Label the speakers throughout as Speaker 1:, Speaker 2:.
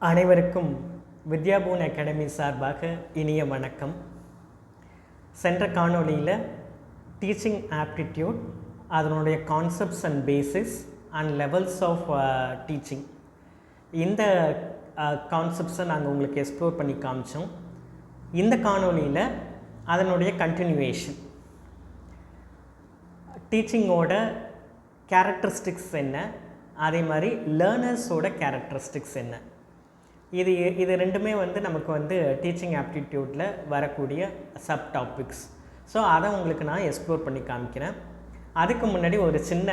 Speaker 1: அனைவருக்கும் வித்யாபூன் அகாடமி சார்பாக இனிய வணக்கம். சென்ற காணொளியில் டீச்சிங் ஆப்டிடியூட், அதனுடைய concepts and basics and levels of teaching, இந்த கான்செப்ட்ஸை நாங்கள் உங்களுக்கு எக்ஸ்ப்ளோர் பண்ணி காமிச்சோம். இந்த காணொளியில் அதனுடைய கண்டினியூவேஷன், டீச்சிங்கோட கேரக்டரிஸ்டிக்ஸ் என்ன, அதே மாதிரி லேர்னர்ஸோட கேரக்டரிஸ்டிக்ஸ் என்ன, இது ரெண்டுமே நமக்கு டீச்சிங் ஆப்டிடியூட்டில் வரக்கூடிய சப் டாபிக்ஸ். ஸோ அதை உங்களுக்கு நான் எக்ஸ்ப்ளோர் பண்ணி காமிக்கிறேன். அதுக்கு முன்னாடி ஒரு சின்ன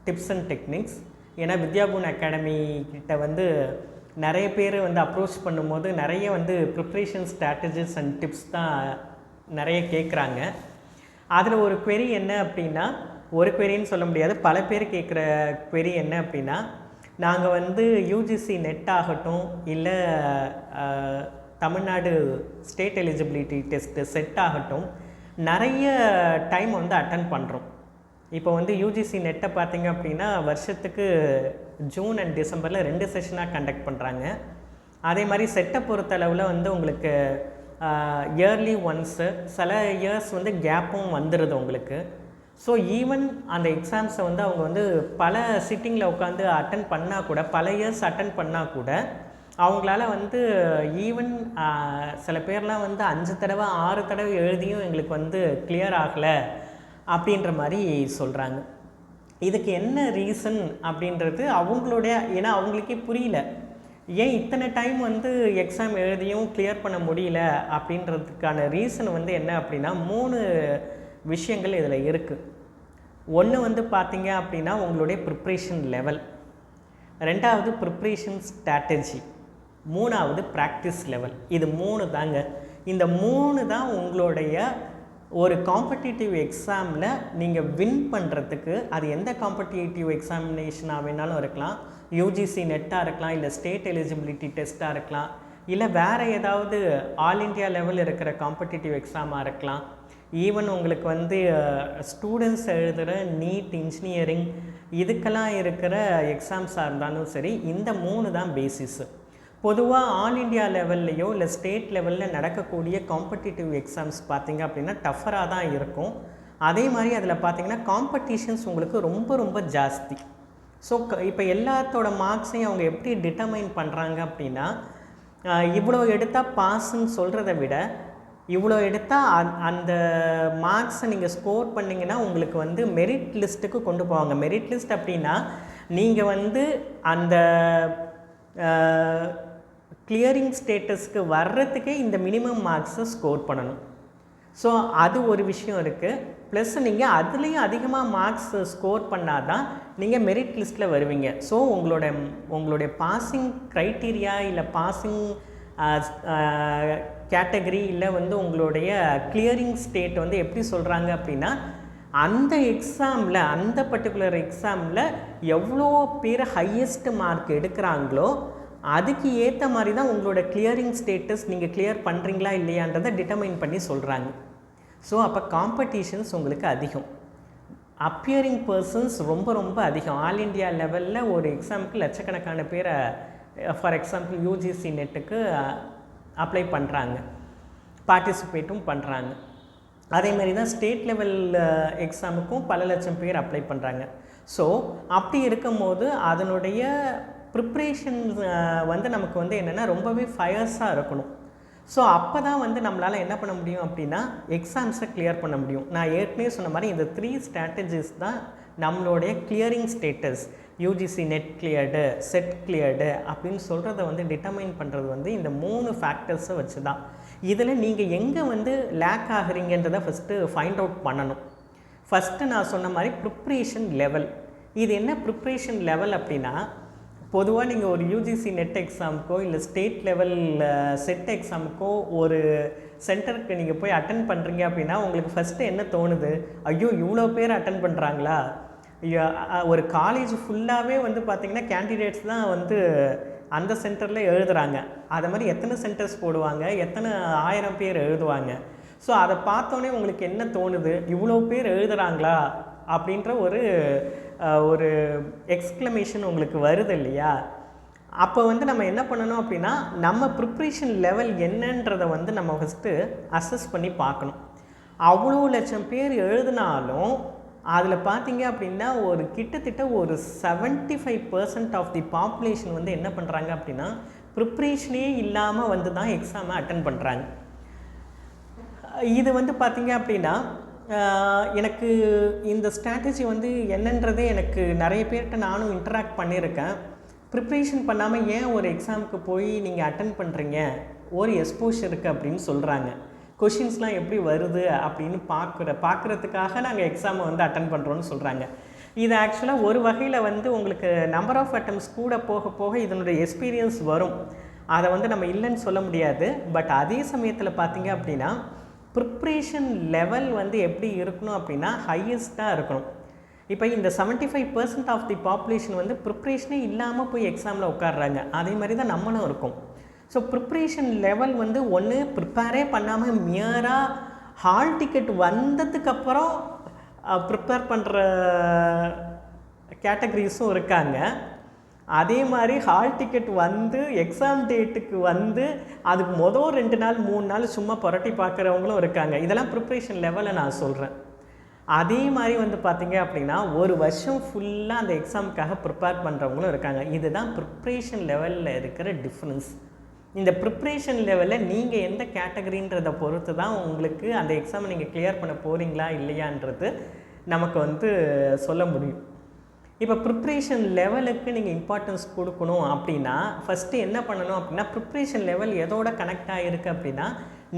Speaker 1: டிப்ஸ் அண்ட் டெக்னிக்ஸ். ஏன்னா வித்யாபூன் அகாடமி கிட்ட நிறைய பேர் அப்ரோச் பண்ணும்போது நிறைய ப்ரிப்ரேஷன் ஸ்ட்ராட்டஜிஸ் அண்ட் டிப்ஸ் தான் நிறைய கேட்குறாங்க. அதில் ஒரு query என்ன அப்படின்னா, ஒரு queryன்னு சொல்ல முடியாது, பல பேர் கேட்குற query என்ன அப்படின்னா, நாங்கள் யூஜிசி நெட் ஆகட்டும், இல்லை Tamil Nadu state eligibility test set ஆகட்டும், நிறைய டைம் அட்டன் பண்ணுறோம். இப்போ யூஜிசி நெட்டை பார்த்திங்க அப்படின்னா வருஷத்துக்கு ஜூன் அண்ட் டிசம்பரில் 2 செஷனாக கண்டக்ட் பண்ணுறாங்க. அதே மாதிரி செட்டை பொறுத்தளவில் உங்களுக்கு இயர்லி ஒன்ஸு, சில இயர்ஸ் கேப்பும் வந்துடுது உங்களுக்கு. ஸோ ஈவன் அந்த எக்ஸாம்ஸை அவங்க பல சிட்டிங்கில் உட்காந்து அட்டன் பண்ணால் கூட, பல இயர்ஸ் அட்டன் பண்ணால் கூட அவங்களால ஈவன் சில பேர்லாம் 5 தடவை 6 தடவை எழுதியும் எங்களுக்கு கிளியர் ஆகலை அப்படின்ற மாதிரி சொல்கிறாங்க. இதுக்கு என்ன ரீசன் அப்படின்றது அவங்களுடைய, ஏன்னா அவங்களுக்கே புரியல ஏன் இத்தனை டைம் எக்ஸாம் எழுதியும் கிளியர் பண்ண முடியல அப்படின்றதுக்கான ரீசன் என்ன அப்படின்னா 3 விஷயங்கள் இதில் இருக்குது. ஒன்று பார்த்தீங்க அப்படின்னா உங்களுடைய ப்ரிப்ரேஷன் லெவல், ரெண்டாவது ப்ரிப்ரேஷன் ஸ்ட்ராட்டஜி, மூணாவது ப்ராக்டிஸ் லெவல். இது 3 தாங்க. இந்த 3 தான் உங்களுடைய ஒரு காம்படிட்டிவ் எக்ஸாமில் நீங்கள் வின் பண்ணுறதுக்கு, அது எந்த காம்படிட்டிவ் எக்ஸாமினேஷனாக வேணாலும் இருக்கலாம், யூஜிசி நெட்டாக இருக்கலாம், இல்லை ஸ்டேட் எலிஜிபிலிட்டி டெஸ்ட்டாக இருக்கலாம், இல்லை வேறு ஏதாவது ஆல் இண்டியா லெவல் இருக்கிற காம்படிட்டிவ் எக்ஸாமாக இருக்கலாம், ஈவன் உங்களுக்கு ஸ்டூடெண்ட்ஸ் எழுதுகிற நீட், இன்ஜினியரிங், இதுக்கெல்லாம் இருக்கிற எக்ஸாம்ஸாக இருந்தாலும் சரி, இந்த 3 தான் பேசிஸு. பொதுவாக ஆல் இண்டியா லெவல்லையோ இல்லை ஸ்டேட் லெவலில் நடக்கக்கூடிய காம்படிட்டிவ் எக்ஸாம்ஸ் பார்த்திங்க அப்படின்னா டஃபராக தான் இருக்கும். அதே மாதிரி அதில் பார்த்திங்கன்னா காம்படிஷன்ஸ் உங்களுக்கு ரொம்ப ரொம்ப ஜாஸ்தி. ஸோ இப்போ எல்லாத்தோட மார்க்ஸையும் அவங்க எப்படி டிட்டர்மைன் பண்ணுறாங்க அப்படின்னா, இவ்வளோ எடுத்தால் பாஸ்ன்னு சொல்கிறத விட, இவ்வளோ எடுத்தால் அந்த மார்க்ஸை நீங்கள் ஸ்கோர் பண்ணிங்கன்னா உங்களுக்கு மெரிட் லிஸ்ட்டுக்கு கொண்டு போவாங்க. மெரிட் லிஸ்ட் அப்படின்னா நீங்கள் அந்த கிளியரிங் ஸ்டேட்டஸ்க்கு வர்றதுக்கே இந்த மினிமம் மார்க்ஸை ஸ்கோர் பண்ணணும். ஸோ அது ஒரு விஷயம் இருக்குது. ப்ளஸ் நீங்கள் அதுலேயும் அதிகமாக மார்க்ஸ் ஸ்கோர் பண்ணால் தான் நீங்கள் மெரிட் லிஸ்ட்டில் வருவீங்க. ஸோ உங்களுடைய பாசிங் க்ரைட்டீரியா, இல்லை பாசிங் கேட்டகரி, இல்லை உங்களுடைய கிளியரிங் ஸ்டேட் எப்படி சொல்கிறாங்க அப்படின்னா, அந்த எக்ஸாமில், அந்த பர்டிகுலர் எக்ஸாமில் எவ்வளோ பேர் ஹையஸ்ட் மார்க் எடுக்கிறாங்களோ அதுக்கு ஏற்ற மாதிரி தான் உங்களோட கிளியரிங் ஸ்டேட்டஸ், நீங்கள் கிளியர் பண்ணுறீங்களா இல்லையான்றதை டிட்டர்மைன் பண்ணி சொல்கிறாங்க. ஸோ அப்போ காம்படிஷன்ஸ் உங்களுக்கு அதிகம், அப்பியரிங் பர்சன்ஸ் ரொம்ப ரொம்ப அதிகம். ஆல் இண்டியா லெவலில் ஒரு எக்ஸாமுக்கு லட்சக்கணக்கான பேரை, ஃபார் எக்ஸாம்பிள் யூஜிசி நெட்டுக்கு அப்ளை பண்ணுறாங்க, பார்ட்டிசிபேட்டும் பண்ணுறாங்க. அதேமாதிரி தான் ஸ்டேட் லெவல் எக்ஸாமுக்கும் பல லட்சம் பேர் அப்ளை பண்ணுறாங்க. ஸோ அப்படி இருக்கும்போது அதனுடைய ப்ரிப்ரேஷன் நமக்கு என்னென்னா ரொம்பவே ஃபயர்ஸாக இருக்கணும். ஸோ அப்போ தான் நம்மளால் என்ன பண்ண முடியும் அப்படின்னா எக்ஸாம்ஸை கிளியர் பண்ண முடியும். நான் ஏற்கனவே சொன்ன மாதிரி இந்த 3 ஸ்ட்ராட்டஜிஸ் தான் நம்மளுடைய clearing status, UGC net cleared, set cleared அப்படின்னு சொல்கிறத டிட்டர்மைன் பண்ணுறது இந்த 3 ஃபேக்டர்ஸை வச்சு தான். இதில் நீங்கள் எங்கே லேக் ஆகுறீங்கன்றதை ஃபஸ்ட்டு ஃபைண்ட் அவுட் பண்ணணும். ஃபஸ்ட்டு நான் சொன்ன மாதிரி ப்ரிப்ரேஷன் லெவல். இது என்ன ப்ரிப்ரேஷன் லெவல் அப்படின்னா, பொதுவாக நீங்கள் ஒரு யூஜிசி நெட் எக்ஸாமுக்கோ இல்லை ஸ்டேட் லெவல் செட் எக்ஸாமுக்கோ ஒரு சென்டருக்கு நீங்கள் போய் அட்டன் பண்ணுறீங்க அப்படின்னா உங்களுக்கு ஃபஸ்ட்டு என்ன தோணுது, ஐயோ இவ்வளோ பேர் அட்டன் பண்ணுறாங்களா, ஒரு காலேஜ் ஃபுல்லாகவே பார்த்திங்கன்னா கேண்டிடேட்ஸ் தான் அந்த சென்டரில் எழுதுகிறாங்க. அதை மாதிரி எத்தனை சென்டர்ஸ் போடுவாங்க, எத்தனை 1000 பேர் எழுதுவாங்க. ஸோ அதை பார்த்தோன்னே உங்களுக்கு என்ன தோணுது, இவ்வளோ பேர் எழுதுகிறாங்களா அப்படின்ற ஒரு எக்ஸ்க்ளமேஷன் உங்களுக்கு வருது இல்லையா. அப்போ வந்து நம்ம என்ன பண்ணணும் அப்படின்னா, நம்ம ப்ரிப்ரேஷன் லெவல் என்னன்றதை வந்து நம்ம ஃபஸ்ட்டு அசஸ் பண்ணி பார்க்கணும். அவ்வளோ லட்சம் பேர் எழுதினாலும் அதில் பார்த்தீங்க அப்படின்னா ஒரு கிட்டத்தட்ட ஒரு 75% ஆஃப் தி பாப்புலேஷன் வந்து என்ன பண்ணுறாங்க அப்படின்னா, ப்ரிப்ரேஷனே இல்லாமல் வந்து தான் எக்ஸாமை அட்டன் பண்ணுறாங்க. இது வந்து பார்த்தீங்க அப்படின்னா, எனக்கு இந்த ஸ்ட்ராட்டஜி வந்து என்னன்றதே எனக்கு நிறைய பேர்கிட்ட நானும் இன்டராக்ட் பண்ணியிருக்கேன். ப்ரிப்ரேஷன் பண்ணாமல் ஏன் ஒரு எக்ஸாமுக்கு போய் நீங்கள் அட்டன் பண்ணுறீங்க, ஒரு எக்ஸ்போஷருக்கு அப்படின்னு சொல்கிறாங்க. கொஷின்ஸ்லாம் எப்படி வருது அப்படின்னு பார்க்குறதுக்காக நாங்கள் எக்ஸாமை வந்து அட்டன் பண்ணுறோன்னு சொல்கிறாங்க. இது ஆக்சுவலாக ஒரு வகையில் வந்து உங்களுக்கு நம்பர் ஆஃப் அட்டம்ஸ் கூட போக போக இதனுடைய எக்ஸ்பீரியன்ஸ் வரும். அதை வந்து நம்ம இல்லைன்னு சொல்ல முடியாது. பட் அதே சமயத்தில் பார்த்தீங்க அப்படின்னா, ப்ரிப்ரேஷன் லெவல் வந்து எப்படி இருக்கணும் அப்படின்னா ஹையஸ்ட்டாக இருக்கணும். இப்போ இந்த 75% ஆஃப் தி பாப்புலேஷன் வந்து ப்ரிப்ரேஷனே இல்லாமல் போய் எக்ஸாமில் உட்காடுறாங்க. அதே மாதிரி தான் நம்மளும் இருக்கும். ஸோ ப்ரிப்ரேஷன் லெவல் வந்து ஒன்று ப்ரிப்பேரே பண்ணாமல் மியராக ஹால் டிக்கெட் வந்ததுக்கப்புறம் ப்ரிப்பேர் பண்ணுற கேட்டகரிஸும் இருக்காங்க. அதே மாதிரி ஹால் டிக்கெட் வந்து எக்ஸாம் டேட்டுக்கு வந்து அதுக்கு மொதல் 2 நாள் 3 நாள் சும்மா புரட்டி பார்க்குறவங்களும் இருக்காங்க. இதெல்லாம் ப்ரிப்ரேஷன் லெவலை நான் சொல்கிறேன். அதே மாதிரி வந்து பார்த்திங்க அப்படின்னா ஒரு வருஷம் ஃபுல்லாக அந்த எக்ஸாமுக்காக ப்ரிப்பேர் பண்ணுறவங்களும் இருக்காங்க. இதுதான் ப்ரிப்ரேஷன் லெவலில் இருக்கிற டிஃப்ரென்ஸ். இந்த ப்ரிப்ரேஷன் லெவலில் நீங்கள் எந்த கேட்டகரின்றதை பொறுத்து தான் உங்களுக்கு அந்த எக்ஸாமை நீங்கள் கிளியர் பண்ண போகிறீங்களா இல்லையான்றது நமக்கு வந்து சொல்ல முடியும். இப்போ ப்ரிப்ரேஷன் லெவலுக்கு நீங்கள் இம்பார்ட்டன்ஸ் கொடுக்கணும் அப்படின்னா ஃபஸ்ட்டு என்ன பண்ணணும் அப்படின்னா, ப்ரிப்ரேஷன் லெவல் எதோட கனெக்ட் ஆகிருக்கு அப்படின்னா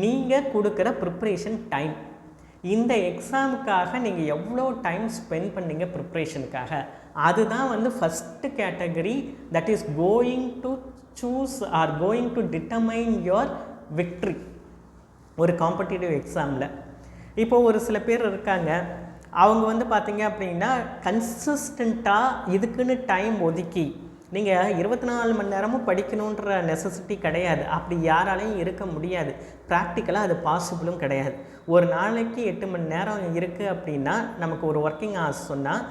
Speaker 1: நீங்கள் கொடுக்குற ப்ரிப்ரேஷன் டைம். இந்த எக்ஸாமுக்காக நீங்கள் எவ்வளோ டைம் ஸ்பெண்ட் பண்ணீங்க ப்ரிப்ரேஷனுக்காக, அதுதான் வந்து first category. That is going to choose are going to determine your victory ஒரு காம்படிட்டிவ் எக்ஸாமில். இப்போது ஒரு சில பேர் இருக்காங்க, அவங்க வந்து பார்த்திங்க அப்படின்னா கன்சிஸ்டண்ட்டாக இதுக்குன்னு டைம் ஒதுக்கி நீங்கள் 24 மணி நேரமும் படிக்கணுன்ற நெசசிட்டி கிடையாது. அப்படி யாராலையும் இருக்க முடியாது. ப்ராக்டிக்கலாக அது பாசிபிளும் கிடையாது. ஒரு நாளைக்கு 8 மணி நேரம் இருக்குது அப்படின்னா நமக்கு ஒரு ஒர்க்கிங் ஹவர்ஸ் சொன்னால்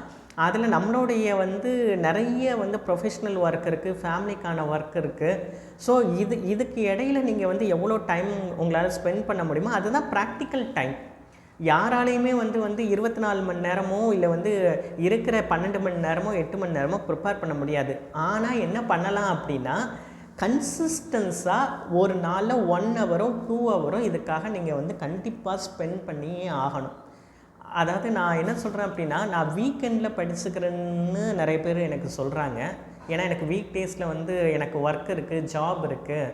Speaker 1: அதில் நம்மளுடைய வந்து நிறைய வந்து ப்ரொஃபஷ்னல் ஒர்க் இருக்குது, ஃபேமிலிக்கான ஒர்க் இருக்குது. ஸோ இதுக்கு இடையில் நீங்கள் வந்து எவ்வளோ டைம் உங்களால் ஸ்பெண்ட் பண்ண முடியுமோ அதுதான் ப்ராக்டிக்கல் டைம். யாராலையுமே வந்து 24 மணி நேரமோ இல்லை வந்து இருக்கிற 12 மணி நேரமோ 8 மணி நேரமோ ப்ரிப்பேர் பண்ண முடியாது. ஆனால் என்ன பண்ணலாம் அப்படின்னா, கன்சிஸ்டன்ஸாக ஒரு நாளில் 1 ஹவரோ 2 ஹவரோ இதுக்காக நீங்கள் வந்து கண்டிப்பாக ஸ்பெண்ட் பண்ணியே ஆகணும். அதாவது நான் என்ன சொல்கிறேன் அப்படின்னா, நான் வீக்கெண்டில் படிச்சுக்கிறேன்னு நிறைய பேர் எனக்கு சொல்கிறாங்க. ஏன்னா எனக்கு வீக் டேஸில் வந்து எனக்கு ஒர்க் இருக்குது, ஜாப் இருக்குது.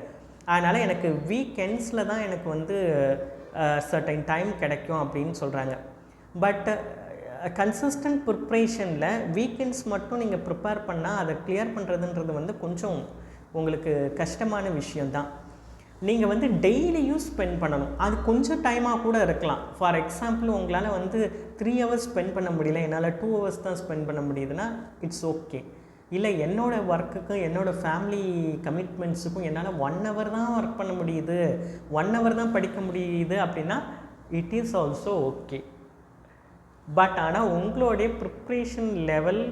Speaker 1: அதனால் எனக்கு வீக்கெண்ட்ஸில் தான் எனக்கு வந்து சர்டைன் டைம் கிடைக்கும் அப்படின்னு சொல்கிறாங்க. பட் கன்சிஸ்டன்ட் ப்ரிப்ரேஷனில் வீக்கெண்ட்ஸ் மட்டும் நீங்கள் ப்ரிப்பேர் பண்ணால் அதை கிளியர் பண்ணுறதுன்றது வந்து கொஞ்சம் உங்களுக்கு கஷ்டமான விஷயந்தான். நீங்கள் வந்து டெய்லியும் ஸ்பெண்ட் பண்ணணும். அது கொஞ்சம் டைமாக கூட இருக்கலாம். ஃபார் எக்ஸாம்பிள் உங்களால் வந்து 3 ஹவர்ஸ் ஸ்பெண்ட் பண்ண முடியல, என்னால் 2 ஹவர்ஸ் தான் ஸ்பெண்ட் பண்ண முடியுதுன்னா இட்ஸ் ஓகே. இல்லை என்னோடய ஒர்க்குக்கும் என்னோடய ஃபேமிலி கமிட்மெண்ட்ஸுக்கும் என்னால் 1 ஹவர் தான் ஒர்க் பண்ண முடியுது, 1 ஹவர் தான் படிக்க முடியுது அப்படின்னா it is also okay. But ஆனால் உங்களுடைய ப்ரிப்ரேஷன் லெவல்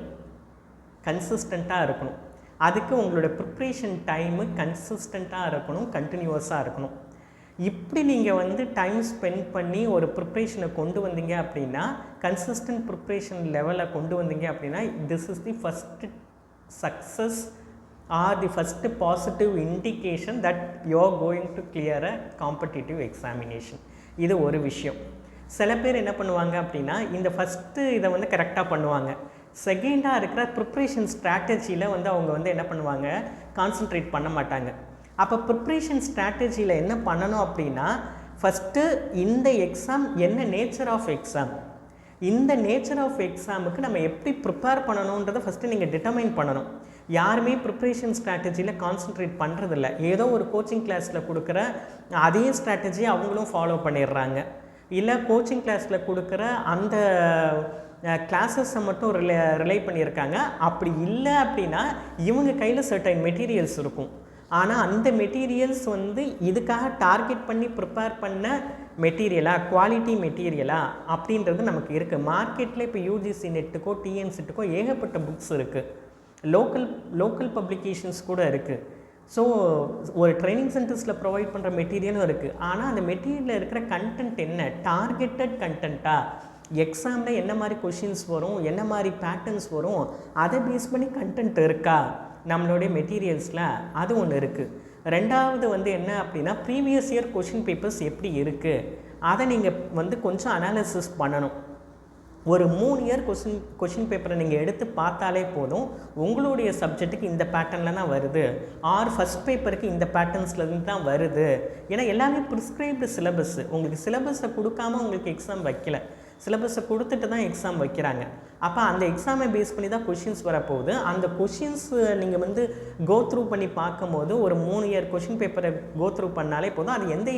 Speaker 1: கன்சிஸ்டண்ட்டாக இருக்கணும். அதுக்கு உங்களோட ப்ரிப்ரேஷன் டைமு கன்சிஸ்டண்ட்டாக இருக்கணும், கண்டினியூவஸாக இருக்கணும். இப்படி நீங்கள் வந்து டைம் ஸ்பெண்ட் பண்ணி ஒரு ப்ரிப்ரேஷனை கொண்டு வந்தீங்க அப்படின்னா, கன்சிஸ்டன்ட் ப்ரிப்ரேஷன் லெவலை கொண்டு வந்தீங்க அப்படின்னா this is the first success or the first positive indication that you are going to clear a competitive examination. இது ஒரு விஷயம். சில பேர் என்ன பண்ணுவாங்க அப்படின்னா, இந்த ஃபஸ்ட்டு இதை வந்து கரெக்டாக பண்ணுவாங்க. செகண்டாக இருக்கிற ப்ரிப்ரேஷன் ஸ்ட்ராட்டஜியில் வந்து அவங்க வந்து என்ன பண்ணுவாங்க, கான்சன்ட்ரேட் பண்ண மாட்டாங்க. அப்போ ப்ரிப்ரேஷன் ஸ்ட்ராட்டஜியில் என்ன பண்ணணும் அப்படின்னா, ஃபஸ்ட்டு இந்த எக்ஸாம் என்ன நேச்சர் ஆஃப் எக்ஸாம், இந்த நேச்சர் ஆஃப் எக்ஸாமுக்கு நம்ம எப்படி ப்ரிப்பேர் பண்ணணுன்றதை ஃபஸ்ட்டு நீங்கள் டிட்டர்மைன் பண்ணணும். யாருமே ப்ரிப்ரேஷன் ஸ்ட்ராட்டஜியில் கான்சன்ட்ரேட் பண்ணுறதில்ல. ஏதோ ஒரு கோச்சிங் கிளாஸில் கொடுக்குற அதே ஸ்ட்ராட்டஜியை அவங்களும் ஃபாலோ பண்ணிடுறாங்க. இல்லை கோச்சிங் கிளாஸில் கொடுக்குற அந்த கிளாஸஸை மட்டும் ரிலே பண்ணியிருக்காங்க. அப்படி இல்லை அப்படின்னா இவங்க கையில் சர்டைன் மெட்டீரியல்ஸ் இருக்கும். ஆனால் அந்த மெட்டீரியல்ஸ் வந்து இதுக்காக டார்கெட் பண்ணி ப்ரிப்பேர் பண்ண மெட்டீரியலா, குவாலிட்டி மெட்டீரியலா அப்படின்றது நமக்கு இருக்குது. மார்க்கெட்டில் இப்போ யூஜிசி நெட்டுக்கோ டிஎன் செட்டுக்கோ ஏகப்பட்ட புக்ஸ் இருக்குது. லோக்கல் லோக்கல் பப்ளிகேஷன்ஸ் கூட இருக்குது. ஸோ ஒரு ட்ரைனிங் சென்டர்ஸில் ப்ரொவைட் பண்ணுற மெட்டீரியலும் இருக்குது. ஆனால் அந்த மெட்டீரியலில் இருக்கிற கண்டென்ட் என்ன, டார்கெட்டட் கண்டென்ட்டா, எக்ஸாமில் என்ன மாதிரி கொஷின்ஸ் வரும், என்ன மாதிரி பேட்டர்ன்ஸ் வரும், அதை பேஸ் பண்ணி கண்டென்ட் இருக்கா நம்மளுடைய மெட்டீரியல்ஸில், அது ஒன்று இருக்குது. ரெண்டாவது வந்து என்ன அப்படின்னா, ப்ரீவியஸ் இயர் கொஷின் பேப்பர்ஸ் எப்படி இருக்குது, அதை நீங்கள் வந்து கொஞ்சம் அனாலிசிஸ் பண்ணணும். ஒரு 3 இயர் கொஷின் பேப்பரை நீங்கள் எடுத்து பார்த்தாலே போதும், உங்களுடைய சப்ஜெக்ட்டுக்கு இந்த பேட்டர்னில் தான் வருது, ஆர் ஃபஸ்ட் பேப்பருக்கு இந்த பேட்டர்ன்ஸ்லேருந்து தான் வருது. ஏன்னா எல்லாமே ப்ரிஸ்கிரைப்டு சிலபஸ். உங்களுக்கு சிலபஸை கொடுக்காம உங்களுக்கு எக்ஸாம் வைக்கல, சிலபஸை கொடுத்துட்டு தான் எக்ஸாம் வைக்கிறாங்க. அப்போ அந்த எக்ஸாமை பேஸ் பண்ணி தான் கொஷின்ஸ் வரப்போகுது. அந்த கொஷின்ஸ் நீங்கள் வந்து கோ த்ரூ பண்ணி பார்க்கும்போது ஒரு 3 இயர் கொஷின் பேப்பரை கோ த்ரூ பண்ணாலே போதும். அது எந்த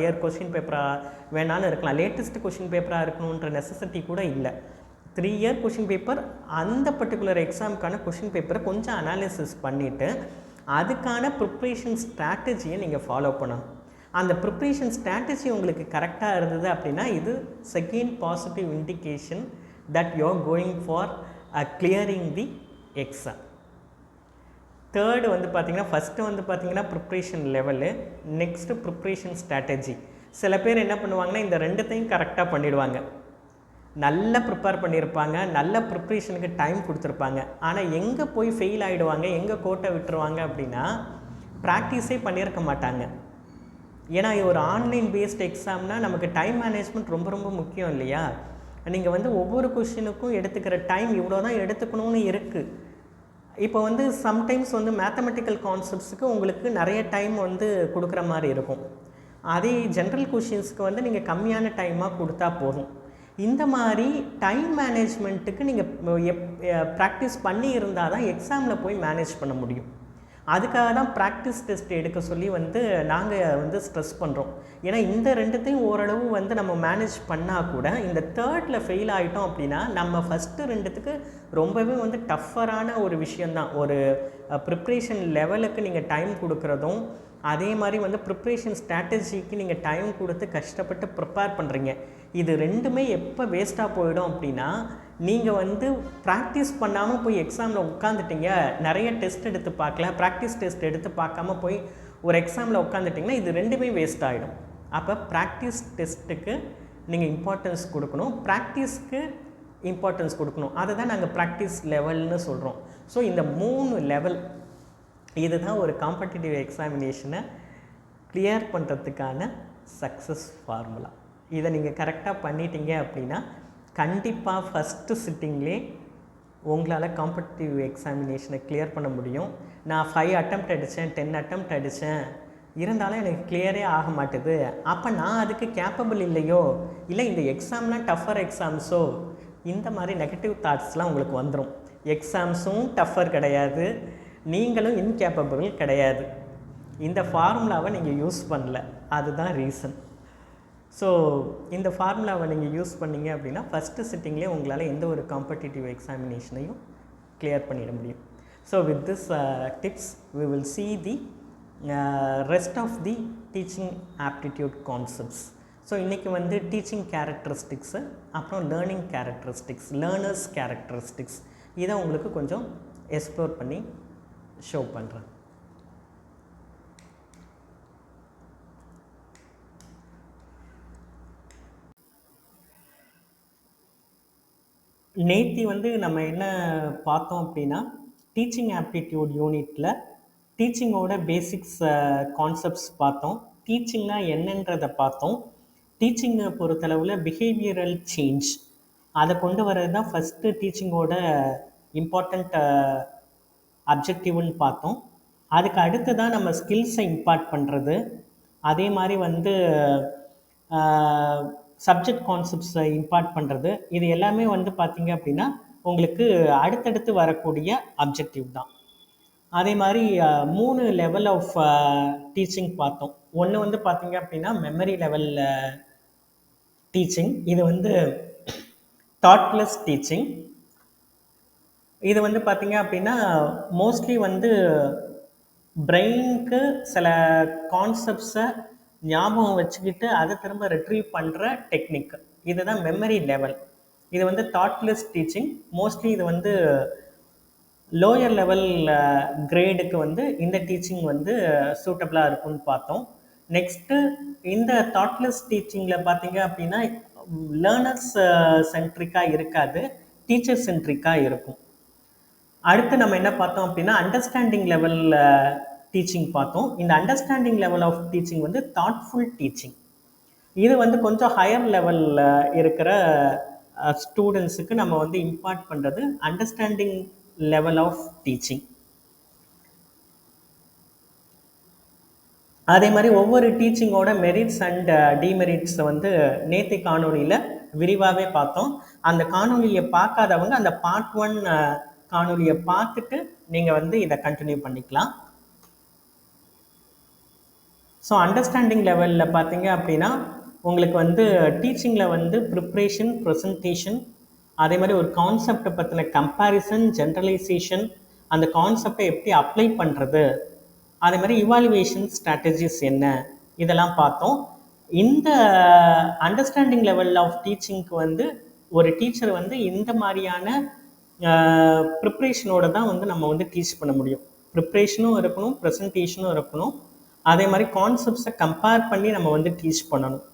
Speaker 1: இயர் கொஷின் பேப்பராக வேணாலும் இருக்கலாம், லேட்டஸ்ட் கொஷின் பேப்பராக இருக்கணுன்ற நெசசிட்டி கூட இல்லை. 3 இயர் கொஷின் பேப்பர், அந்த பர்டிகுலர் எக்ஸாமுக்கான கொஷின் பேப்பரை கொஞ்சம் அனாலிசிஸ் பண்ணிவிட்டு அதுக்கான ப்ரிப்ரேஷன் ஸ்ட்ராட்டஜியை நீங்கள் ஃபாலோ பண்ணணும். அந்த ப்ரிப்ரேஷன் ஸ்ட்ராட்டஜி உங்களுக்கு கரெக்டாக இருந்தது அப்படின்னா, இது second positive indication that you are going for clearing the exam. Third வந்து பார்த்திங்கன்னா, ஃபஸ்ட்டு வந்து பார்த்திங்கன்னா preparation level, next preparation strategy. சில பேர் என்ன பண்ணுவாங்கன்னா, இந்த ரெண்டுத்தையும் கரெக்டாக பண்ணிவிடுவாங்க. நல்லா ப்ரிப்பேர் பண்ணியிருப்பாங்க, நல்ல ப்ரிப்ரேஷனுக்கு டைம் கொடுத்துருப்பாங்க. ஆனால் எங்கே போய் ஃபெயில் ஆகிடுவாங்க, எங்கே கோட்டை விட்டுருவாங்க அப்படின்னா, ப்ராக்டிஸே பண்ணியிருக்க மாட்டாங்க. ஏன்னா ஒரு ஆன்லைன் பேஸ்ட் எக்ஸாம்னால் நமக்கு டைம் மேனேஜ்மெண்ட் ரொம்ப ரொம்ப முக்கியம் இல்லையா. நீங்கள் வந்து ஒவ்வொரு கொஷினுக்கும் எடுத்துக்கிற டைம் இவ்வளோ தான் எடுத்துக்கணும்னு இருக்குது. இப்போ வந்து சம்டைம்ஸ் வந்து மேத்தமெட்டிக்கல் கான்செப்ட்ஸுக்கு உங்களுக்கு நிறைய டைம் வந்து கொடுக்குற மாதிரி இருக்கும். அதே ஜென்ரல் கொஷின்ஸ்க்கு வந்து நீங்கள் கம்மியான டைமாக கொடுத்தா போதும். இந்த மாதிரி டைம் மேனேஜ்மெண்ட்டுக்கு நீங்கள் ப்ராக்டிஸ் பண்ணி இருந்தால் தான் எக்ஸாமில் போய் மேனேஜ் பண்ண முடியும். அதுக்காக தான் ப்ராக்டிஸ் டெஸ்ட் எடுக்க சொல்லி வந்து நாங்கள் வந்து ஸ்ட்ரெஸ் பண்ணுறோம். ஏன்னா இந்த ரெண்டுத்தையும் ஓரளவு வந்து நம்ம மேனேஜ் பண்ணால் கூட, இந்த தேர்டில் ஃபெயில் ஆகிட்டோம் அப்படின்னா நம்ம ஃபஸ்ட்டு ரெண்டுத்துக்கு ரொம்பவே வந்து டஃப்பரான ஒரு விஷயந்தான். ஒரு ப்ரிப்ரேஷன் லெவலுக்கு நீங்கள் டைம் கொடுக்குறதும், அதே மாதிரி வந்து ப்ரிப்ரேஷன் ஸ்ட்ராட்டஜிக்கு நீங்கள் டைம் கொடுத்து கஷ்டப்பட்டு ப்ரிப்பேர் பண்ணுறீங்க. இது ரெண்டுமே எப்போ வேஸ்ட்டாக போயிடும் அப்படின்னா, நீங்கள் வந்து ப்ராக்டிஸ் பண்ணாமல் போய் எக்ஸாமில் உட்காந்துட்டீங்க, நிறைய டெஸ்ட் எடுத்து பார்க்கல, ப்ராக்டிஸ் டெஸ்ட் எடுத்து பார்க்காம போய் ஒரு எக்ஸாமில் உட்காந்துட்டிங்கன்னா இது ரெண்டுமே வேஸ்ட் ஆகிடும். அப்போ ப்ராக்டிஸ் டெஸ்ட்டுக்கு நீங்கள் இம்பார்ட்டன்ஸ் கொடுக்கணும், ப்ராக்டிஸ்க்கு இம்பார்ட்டன்ஸ் கொடுக்கணும். அதை தான் நாங்கள் ப்ராக்டிஸ் லெவல்னு சொல்கிறோம். ஸோ இந்த 3 லெவல் இதுதான் ஒரு காம்படிட்டிவ் எக்ஸாமினேஷனை கிளியர் பண்ணுறதுக்கான சக்ஸஸ் ஃபார்முலா. இதை நீங்கள் கரெக்டாக பண்ணிட்டீங்க அப்படின்னா கண்டிப்பாக ஃபஸ்ட்டு சிட்டிங்லே உங்களால் காம்படிட்டிவ் எக்ஸாமினேஷனை கிளியர் பண்ண முடியும். நான் 5 அட்டெம்ப்ட் அடித்தேன், 10 அட்டெம்ப்ட் அடித்தேன், இருந்தாலும் எனக்கு கிளியரே ஆக மாட்டுது, அப்போ நான் அதுக்கு கேப்பபிள் இல்லையோ, இல்லை இந்த எக்ஸாம்லாம் டஃபர் எக்ஸாம்ஸோ, இந்த மாதிரி நெகட்டிவ் தாட்ஸ்லாம் உங்களுக்கு வந்துடும். எக்ஸாம்ஸும் டஃபர் கிடையாது, நீங்களும் இன்கேப்பபிள் கிடையாது. இந்த ஃபார்முலாவை நீங்கள் யூஸ் பண்ணல, அதுதான் ரீசன். ஸோ இந்த ஃபார்முலாவை நீங்கள் யூஸ் பண்ணிங்க அப்படின்னா ஃபஸ்ட்டு சிட்டிங்லேயே உங்களால் எந்த ஒரு காம்படிட்டிவ் எக்ஸாமினேஷனையும் கிளியர் பண்ணிட முடியும். So with this tips we will see the rest of the teaching aptitude concepts. So இன்றைக்கி வந்து டீச்சிங் கேரக்டரிஸ்டிக்ஸு, அப்புறம் லேர்னிங் கேரக்டரிஸ்டிக்ஸ், லேர்னர்ஸ் கேரக்டரிஸ்டிக்ஸ், இதை உங்களுக்கு கொஞ்சம் எக்ஸ்ப்ளோர் பண்ணி ஷோ பண்ணுறேன். நேத்தி வந்து நம்ம என்ன பார்த்தோம் அப்படின்னா, டீச்சிங் ஆப்டிடியூட் யூனிட்டில் டீச்சிங்கோட பேசிக்ஸ் கான்செப்ட்ஸ் பார்த்தோம். டீச்சிங்னா என்னன்றதை பார்த்தோம். டீச்சிங்கை பொறுத்தளவில் பிஹேவியரல் சேஞ்ச் அதை கொண்டு வர்றது தான் ஃபஸ்ட்டு டீச்சிங்கோட இம்பார்ட்டண்ட் அப்ஜெக்டிவ்னு பார்த்தோம். அதுக்கு அடுத்து தான் நம்ம ஸ்கில்ஸை இம்பார்ட் பண்ணுறது, அதே மாதிரி வந்து சப்ஜெக்ட் கான்செப்ட்ஸை இம்பார்ட் பண்ணுறது, இது எல்லாமே வந்து பார்த்திங்க அப்படின்னா உங்களுக்கு அடுத்தடுத்து வரக்கூடிய அப்ஜெக்டிவ் தான். அதே மாதிரி 3 லெவல் ஆஃப் டீச்சிங் பார்த்தோம். ஒன்று வந்து பார்த்திங்க அப்படின்னா மெமரி லெவல் டீச்சிங், இது வந்து தாட்லெஸ் டீச்சிங். இது வந்து பார்த்திங்க அப்படின்னா மோஸ்ட்லி வந்து பிரெயினுக்கு சில கான்செப்ட்ஸை ஞாபகம் வச்சுக்கிட்டு அதை திரும்ப ரிட்ரீவ் பண்ணுற டெக்னிக், இதுதான் மெமரி லெவல். இது வந்து தாட்லெஸ் டீச்சிங். மோஸ்ட்லி இது வந்து லோயர் லெவல் கிரேடுக்கு வந்து இந்த டீச்சிங் வந்து சூட்டபிளாக இருக்கும்னு பார்த்தோம். நெக்ஸ்ட்டு இந்த தாட்லெஸ் டீச்சிங்கில் பார்த்தீங்க அப்படின்னா லேர்னர்ஸ் சென்ட்ரிக்காக இருக்காது, டீச்சர் சென்ட்ரிக்காக இருக்கும். அடுத்து நம்ம என்ன பார்த்தோம் அப்படின்னா அண்டர்ஸ்டாண்டிங் லெவல் டீச்சிங் பார்த்தோம். இந்த அண்டர்ஸ்டாண்டிங் லெவல் ஆஃப் டீச்சிங் வந்து தாட்ஃபுல் டீச்சிங். இது வந்து கொஞ்சம் ஹையர் லெவலில் இருக்கிற ஸ்டூடெண்ட்ஸுக்கு நம்ம வந்து இம்பார்ட் பண்ணுறது அண்டர்ஸ்டாண்டிங் லெவல் ஆஃப் டீச்சிங். அதே மாதிரி ஒவ்வொரு டீச்சிங்கோட மெரிட்ஸ் அண்ட் டிமெரிட்ஸை வந்து நேற்று காணொலியில் விரிவாகவே பார்த்தோம். அந்த காணொலியை பார்க்காதவங்க அந்த பார்ட் 1 காணொலியை பார்த்துட்டு நீங்கள் வந்து இதை கண்டினியூ பண்ணிக்கலாம். ஸோ அண்டர்ஸ்டாண்டிங் லெவலில் பார்த்தீங்க அப்படின்னா உங்களுக்கு வந்து டீச்சிங்கில் வந்து ப்ரிப்ரேஷன், ப்ரெசன்டேஷன், அதே மாதிரி ஒரு கான்செப்டை பற்றின கம்பேரிசன், ஜென்ரலைசேஷன், அந்த கான்செப்டை எப்படி அப்ளை பண்ணுறது, அதே மாதிரி இவாலுவேஷன் ஸ்ட்ராட்டஜிஸ் என்ன, இதெல்லாம் பார்த்தோம். இந்த அண்டர்ஸ்டாண்டிங் லெவல் ஆஃப் டீச்சிங்க்கு வந்து ஒரு டீச்சர் வந்து இந்த மாதிரியான ப்ரிப்ரேஷனோட தான் வந்து நம்ம வந்து டீச் பண்ண முடியும். ப்ரிப்ரேஷனும் இருக்கணும், ப்ரெசன்டேஷனும் இருக்கணும், அதே மாதிரி கான்செப்ட்ஸை கம்பேர் பண்ணி நம்ம வந்து டீச் பண்ணணும்.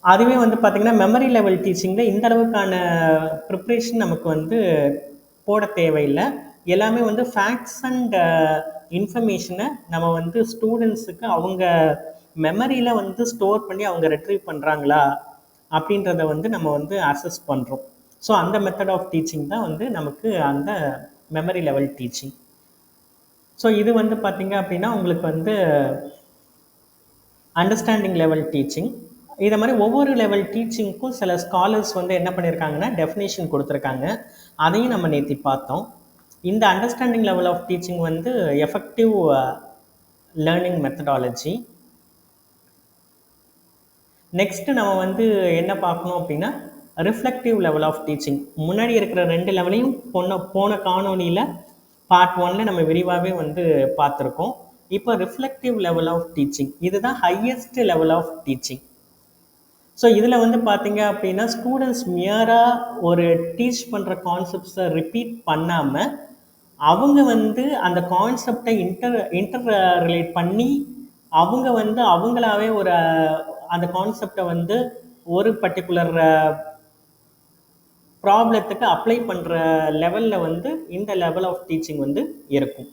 Speaker 1: அதுவே வந்து பார்த்திங்கன்னா மெமரி லெவல் டீச்சிங்கில் இந்த அளவுக்கான ப்ரிப்ரேஷன் நமக்கு வந்து போட தேவையில்லை. எல்லாமே வந்து ஃபேக்ட்ஸ் அண்ட் இன்ஃபர்மேஷனை நம்ம வந்து ஸ்டூடெண்ட்ஸுக்கு அவங்க மெமரியில் வந்து ஸ்டோர் பண்ணி அவங்க ரெட்ரீவ் பண்ணுறாங்களா அப்படின்றத வந்து நம்ம வந்து அசஸ் பண்ணுறோம். ஸோ அந்த மெத்தட் ஆஃப் டீச்சிங் தான் வந்து நமக்கு அந்த மெமரி லெவல் டீச்சிங். ஸோ இது வந்து பார்த்திங்க அப்படின்னா உங்களுக்கு வந்து அண்டர்ஸ்டாண்டிங் லெவல் டீச்சிங். இதை மாதிரி ஒவ்வொரு லெவல் டீச்சிங்க்கும் சில ஸ்காலர்ஸ் வந்து என்ன பண்ணியிருக்காங்கன்னா டெஃபினேஷன் கொடுத்துருக்காங்க. அதையும் நம்ம நேற்று பார்த்தோம். இந்த அண்டர்ஸ்டாண்டிங் லெவல் ஆஃப் டீச்சிங் வந்து எஃபெக்டிவ் லேர்னிங் மெத்தடாலஜி. நெக்ஸ்ட் நம்ம வந்து என்ன பார்க்கணும் அப்படின்னா ரிஃப்ளெக்டிவ் லெவல் ஆஃப் டீச்சிங். முன்னாடி இருக்கிற 2 லெவலையும் போன காணொலியில் பார்ட் 1 நம்ம விரிவாகவே வந்து பார்த்துருக்கோம். இப்போ ரிஃப்ளெக்டிவ் லெவல் ஆஃப் டீச்சிங், இதுதான் highest level of teaching. So இதில் வந்து பார்த்தீங்க அப்படின்னா ஸ்டூடெண்ட்ஸ் மியராக ஒரு டீச் பண்ணுற கான்செப்ட்ஸை ரிப்பீட் பண்ணாமல் அவங்க வந்து அந்த கான்செப்டை இன்டர் ரிலேட் பண்ணி அவங்க வந்து அவங்களாவே ஒரு அந்த கான்செப்டை வந்து ஒரு பர்டிகுலர் ப்ராப்ளத்துக்கு அப்ளை பண்ணுற லெவலில் வந்து இந்த லெவல் ஆஃப் டீச்சிங் வந்து இருக்கும்.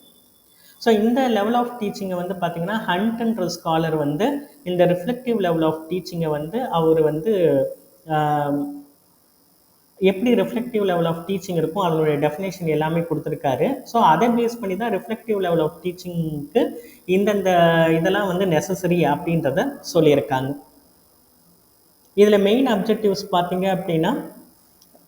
Speaker 1: ஸோ இந்த லெவல் ஆஃப் டீச்சிங்கை வந்து பார்த்திங்கன்னா ஹண்ட்ன்ற ஸ்காலர் வந்து இந்த ரிஃப்ளெக்டிவ் லெவல் ஆஃப் டீச்சிங்கை வந்து அவர் வந்து எப்படி ரிஃப்ளெக்டிவ் லெவல் ஆஃப் டீச்சிங் இருக்கும் அதனுடைய டெஃபினேஷன் எல்லாமே கொடுத்துருக்காரு. ஸோ அதை பேஸ் பண்ணி தான் ரிஃப்ளெக்டிவ் லெவல் ஆஃப் டீச்சிங்க்கு இந்தந்த இதெல்லாம் வந்து நெசசரி அப்படின்றத சொல்லியிருக்காங்க. இதில் மெயின் அப்ஜெக்டிவ்ஸ் பார்த்தீங்க அப்படின்னா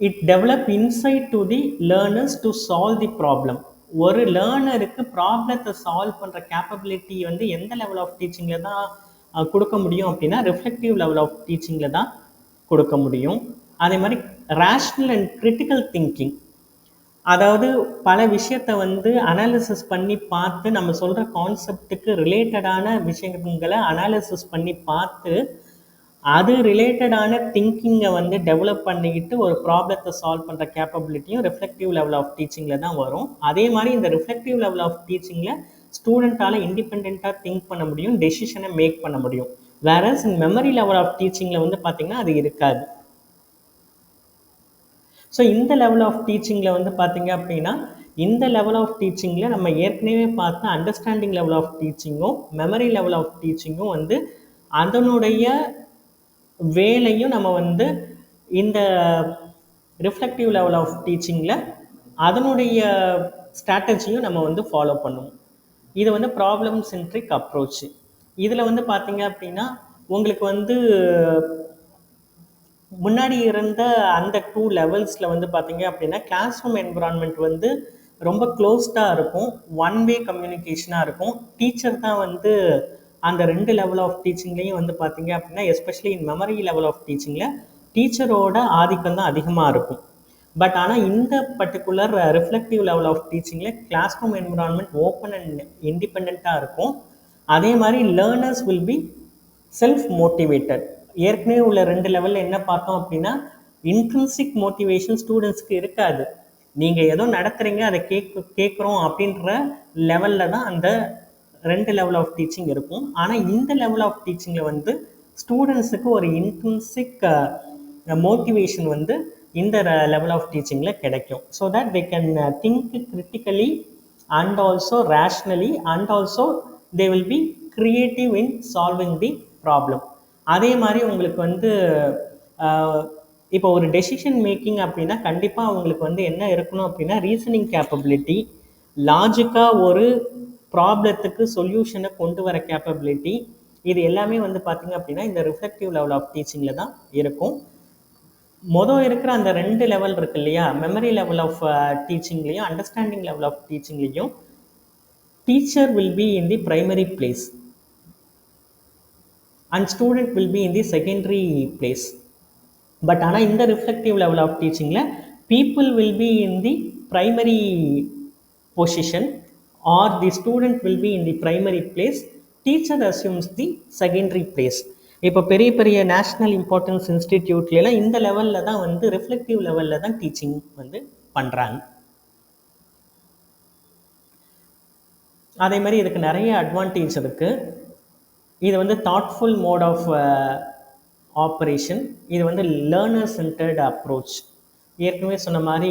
Speaker 1: it develop inside to the learners to solve the problem. ஒரு லேர்னருக்கு ப்ராப்ளத்தை சால்வ் பண்ணுற கேப்பபிலிட்டி வந்து எந்த லெவல் ஆஃப் டீச்சிங்கில் தான் கொடுக்க முடியும் அப்படின்னா ரிஃப்ளெக்டிவ் லெவல் ஆஃப் டீச்சிங்கில் தான் கொடுக்க முடியும். அதே மாதிரி ரேஷ்னல் அண்ட் கிரிட்டிக்கல் திங்கிங், அதாவது பல விஷயத்தை வந்து அனாலிசிஸ் பண்ணி பார்த்து நம்ம சொல்கிற கான்செப்டுக்கு ரிலேட்டடான விஷயங்களை அனாலிசிஸ் பண்ணி பார்த்து அது ரிலேட்டடான திங்கிங்கை வந்து டெவலப் பண்ணிக்கிட்டு ஒரு ப்ராப்ளத்தை சால்வ் பண்ணுற கேப்பபிலிட்டியும் ரிஃப்ளெக்டிவ் லெவல் ஆஃப் டீச்சிங்கில் தான் வரும். அதே மாதிரி இந்த ரிஃப்ளெக்டிவ் லெவல் ஆஃப் டீச்சிங்கில் ஸ்டூடெண்ட்டால் இண்டிபெண்ட்டாக திங்க் பண்ண முடியும், டெசிஷனை மேக் பண்ண முடியும். Whereas in memory level of டீச்சிங்கில் வந்து பார்த்திங்கன்னா அது இருக்காது. ஸோ இந்த லெவல் ஆஃப் டீச்சிங்கில் வந்து பார்த்திங்க அப்படின்னா இந்த லெவல் ஆஃப் டீச்சிங்கில் நம்ம ஏற்கனவே பார்த்த அண்டர்ஸ்டாண்டிங் லெவல் ஆஃப் டீச்சிங்கும் மெமரி லெவல் ஆஃப் டீச்சிங்கும் வந்து அதனுடைய வேலையும் நம்ம வந்து இந்த ரிஃப்ளெக்டிவ் லெவல் ஆஃப் டீச்சிங்கில் அதனுடைய ஸ்ட்ராட்டஜியும் நம்ம வந்து ஃபாலோ பண்ணுவோம். இது வந்து ப்ராப்ளம் சென்ட்ரிக் அப்ரோச். இதில் வந்து பார்த்தீங்க அப்படின்னா உங்களுக்கு வந்து முன்னாடி இருந்த அந்த 2 லெவல்ஸில் வந்து பார்த்தீங்க அப்படின்னா கிளாஸ் ரூம் என்விரான்மெண்ட் வந்து ரொம்ப க்ளோஸ்டாக இருக்கும், ஒன் வே கம்யூனிகேஷனாக இருக்கும். டீச்சர் தான் வந்து அந்த 2 லெவல் ஆஃப் டீச்சிங்லேயும் வந்து பார்த்தீங்க அப்படின்னா especially in memory level of டீச்சிங்கில் டீச்சரோட ஆதிக்கம் தான் அதிகமாக இருக்கும். பட் ஆனால் இந்த பர்டிகுலர் ரிஃப்ளெக்டிவ் லெவல் ஆஃப் டீச்சிங்கில் class room environment open and இண்டிபெண்ட்டாக இருக்கும். அதே மாதிரி learners will be self motivated. ஏற்கனவே உள்ள 2 லெவலில் என்ன பார்த்தோம் அப்படின்னா இன்ட்ரின்சிக் மோட்டிவேஷன் ஸ்டூடெண்ட்ஸ்க்கு இருக்காது. நீங்கள் ஏதோ நடத்துகிறீங்க அதை கேட்குறோம் அப்படின்ற லெவலில் தான் அந்த 2 லெவல் ஆஃப் டீச்சிங் இருக்கும். ஆனால் இந்த லெவல் ஆஃப் டீச்சிங்கில் வந்து ஸ்டூடெண்ட்ஸுக்கு ஒரு இன்ட்ரின்சிக் மோட்டிவேஷன் வந்து இந்த லெவல் ஆஃப் டீச்சிங்கில் கிடைக்கும். So that they can think critically and also rationally and also they will be creative in solving the problem. அதே மாதிரி உங்களுக்கு வந்து இப்போ ஒரு டெசிஷன் மேக்கிங் அப்படின்னா கண்டிப்பாக அவங்களுக்கு வந்து என்ன இருக்கணும் அப்படின்னா ரீசனிங் கேப்பபிலிட்டி, லாஜிக்காக ஒரு ப்ராப்ளத்துக்கு சொல்யூஷனை கொண்டு வர கேப்பபிலிட்டி, இது எல்லாமே வந்து பார்த்திங்க அப்படின்னா இந்த ரிஃப்ளெக்டிவ் லெவல் ஆஃப் டீச்சிங்கில் தான் இருக்கும். இருக்கிற அந்த 2 லெவல் இருக்கு இல்லையா, மெமரி லெவல் ஆஃப் டீச்சிங்லேயும் அண்டர்ஸ்டாண்டிங் லெவல் ஆஃப் டீச்சிங்லேயும் teacher will be in the primary place and student will be in the secondary place. But ஆனால் இந்த ரிஃப்ளெக்டிவ் லெவல் ஆஃப் டீச்சிங்கில் people will be in the primary position or the student will be in the primary place, teacher assumes the secondary place. இப்போ பெரிய பெரிய national importance இன்ஸ்டிடியூட்லாம் இந்த லெவலில் தான் வந்து ரிஃப்ளெக்டிவ் லெவலில் தான் டீச்சிங் வந்து பண்ணுறாங்க. அதே மாதிரி இதுக்கு நிறைய அட்வான்டேஜ் இருக்குது. இது வந்து தாட்ஃபுல் மோட் ஆஃப் ஆப்ரேஷன், இது வந்து லேர்னர் சென்டர்டு அப்ரோச். ஏற்கனவே சொன்ன மாதிரி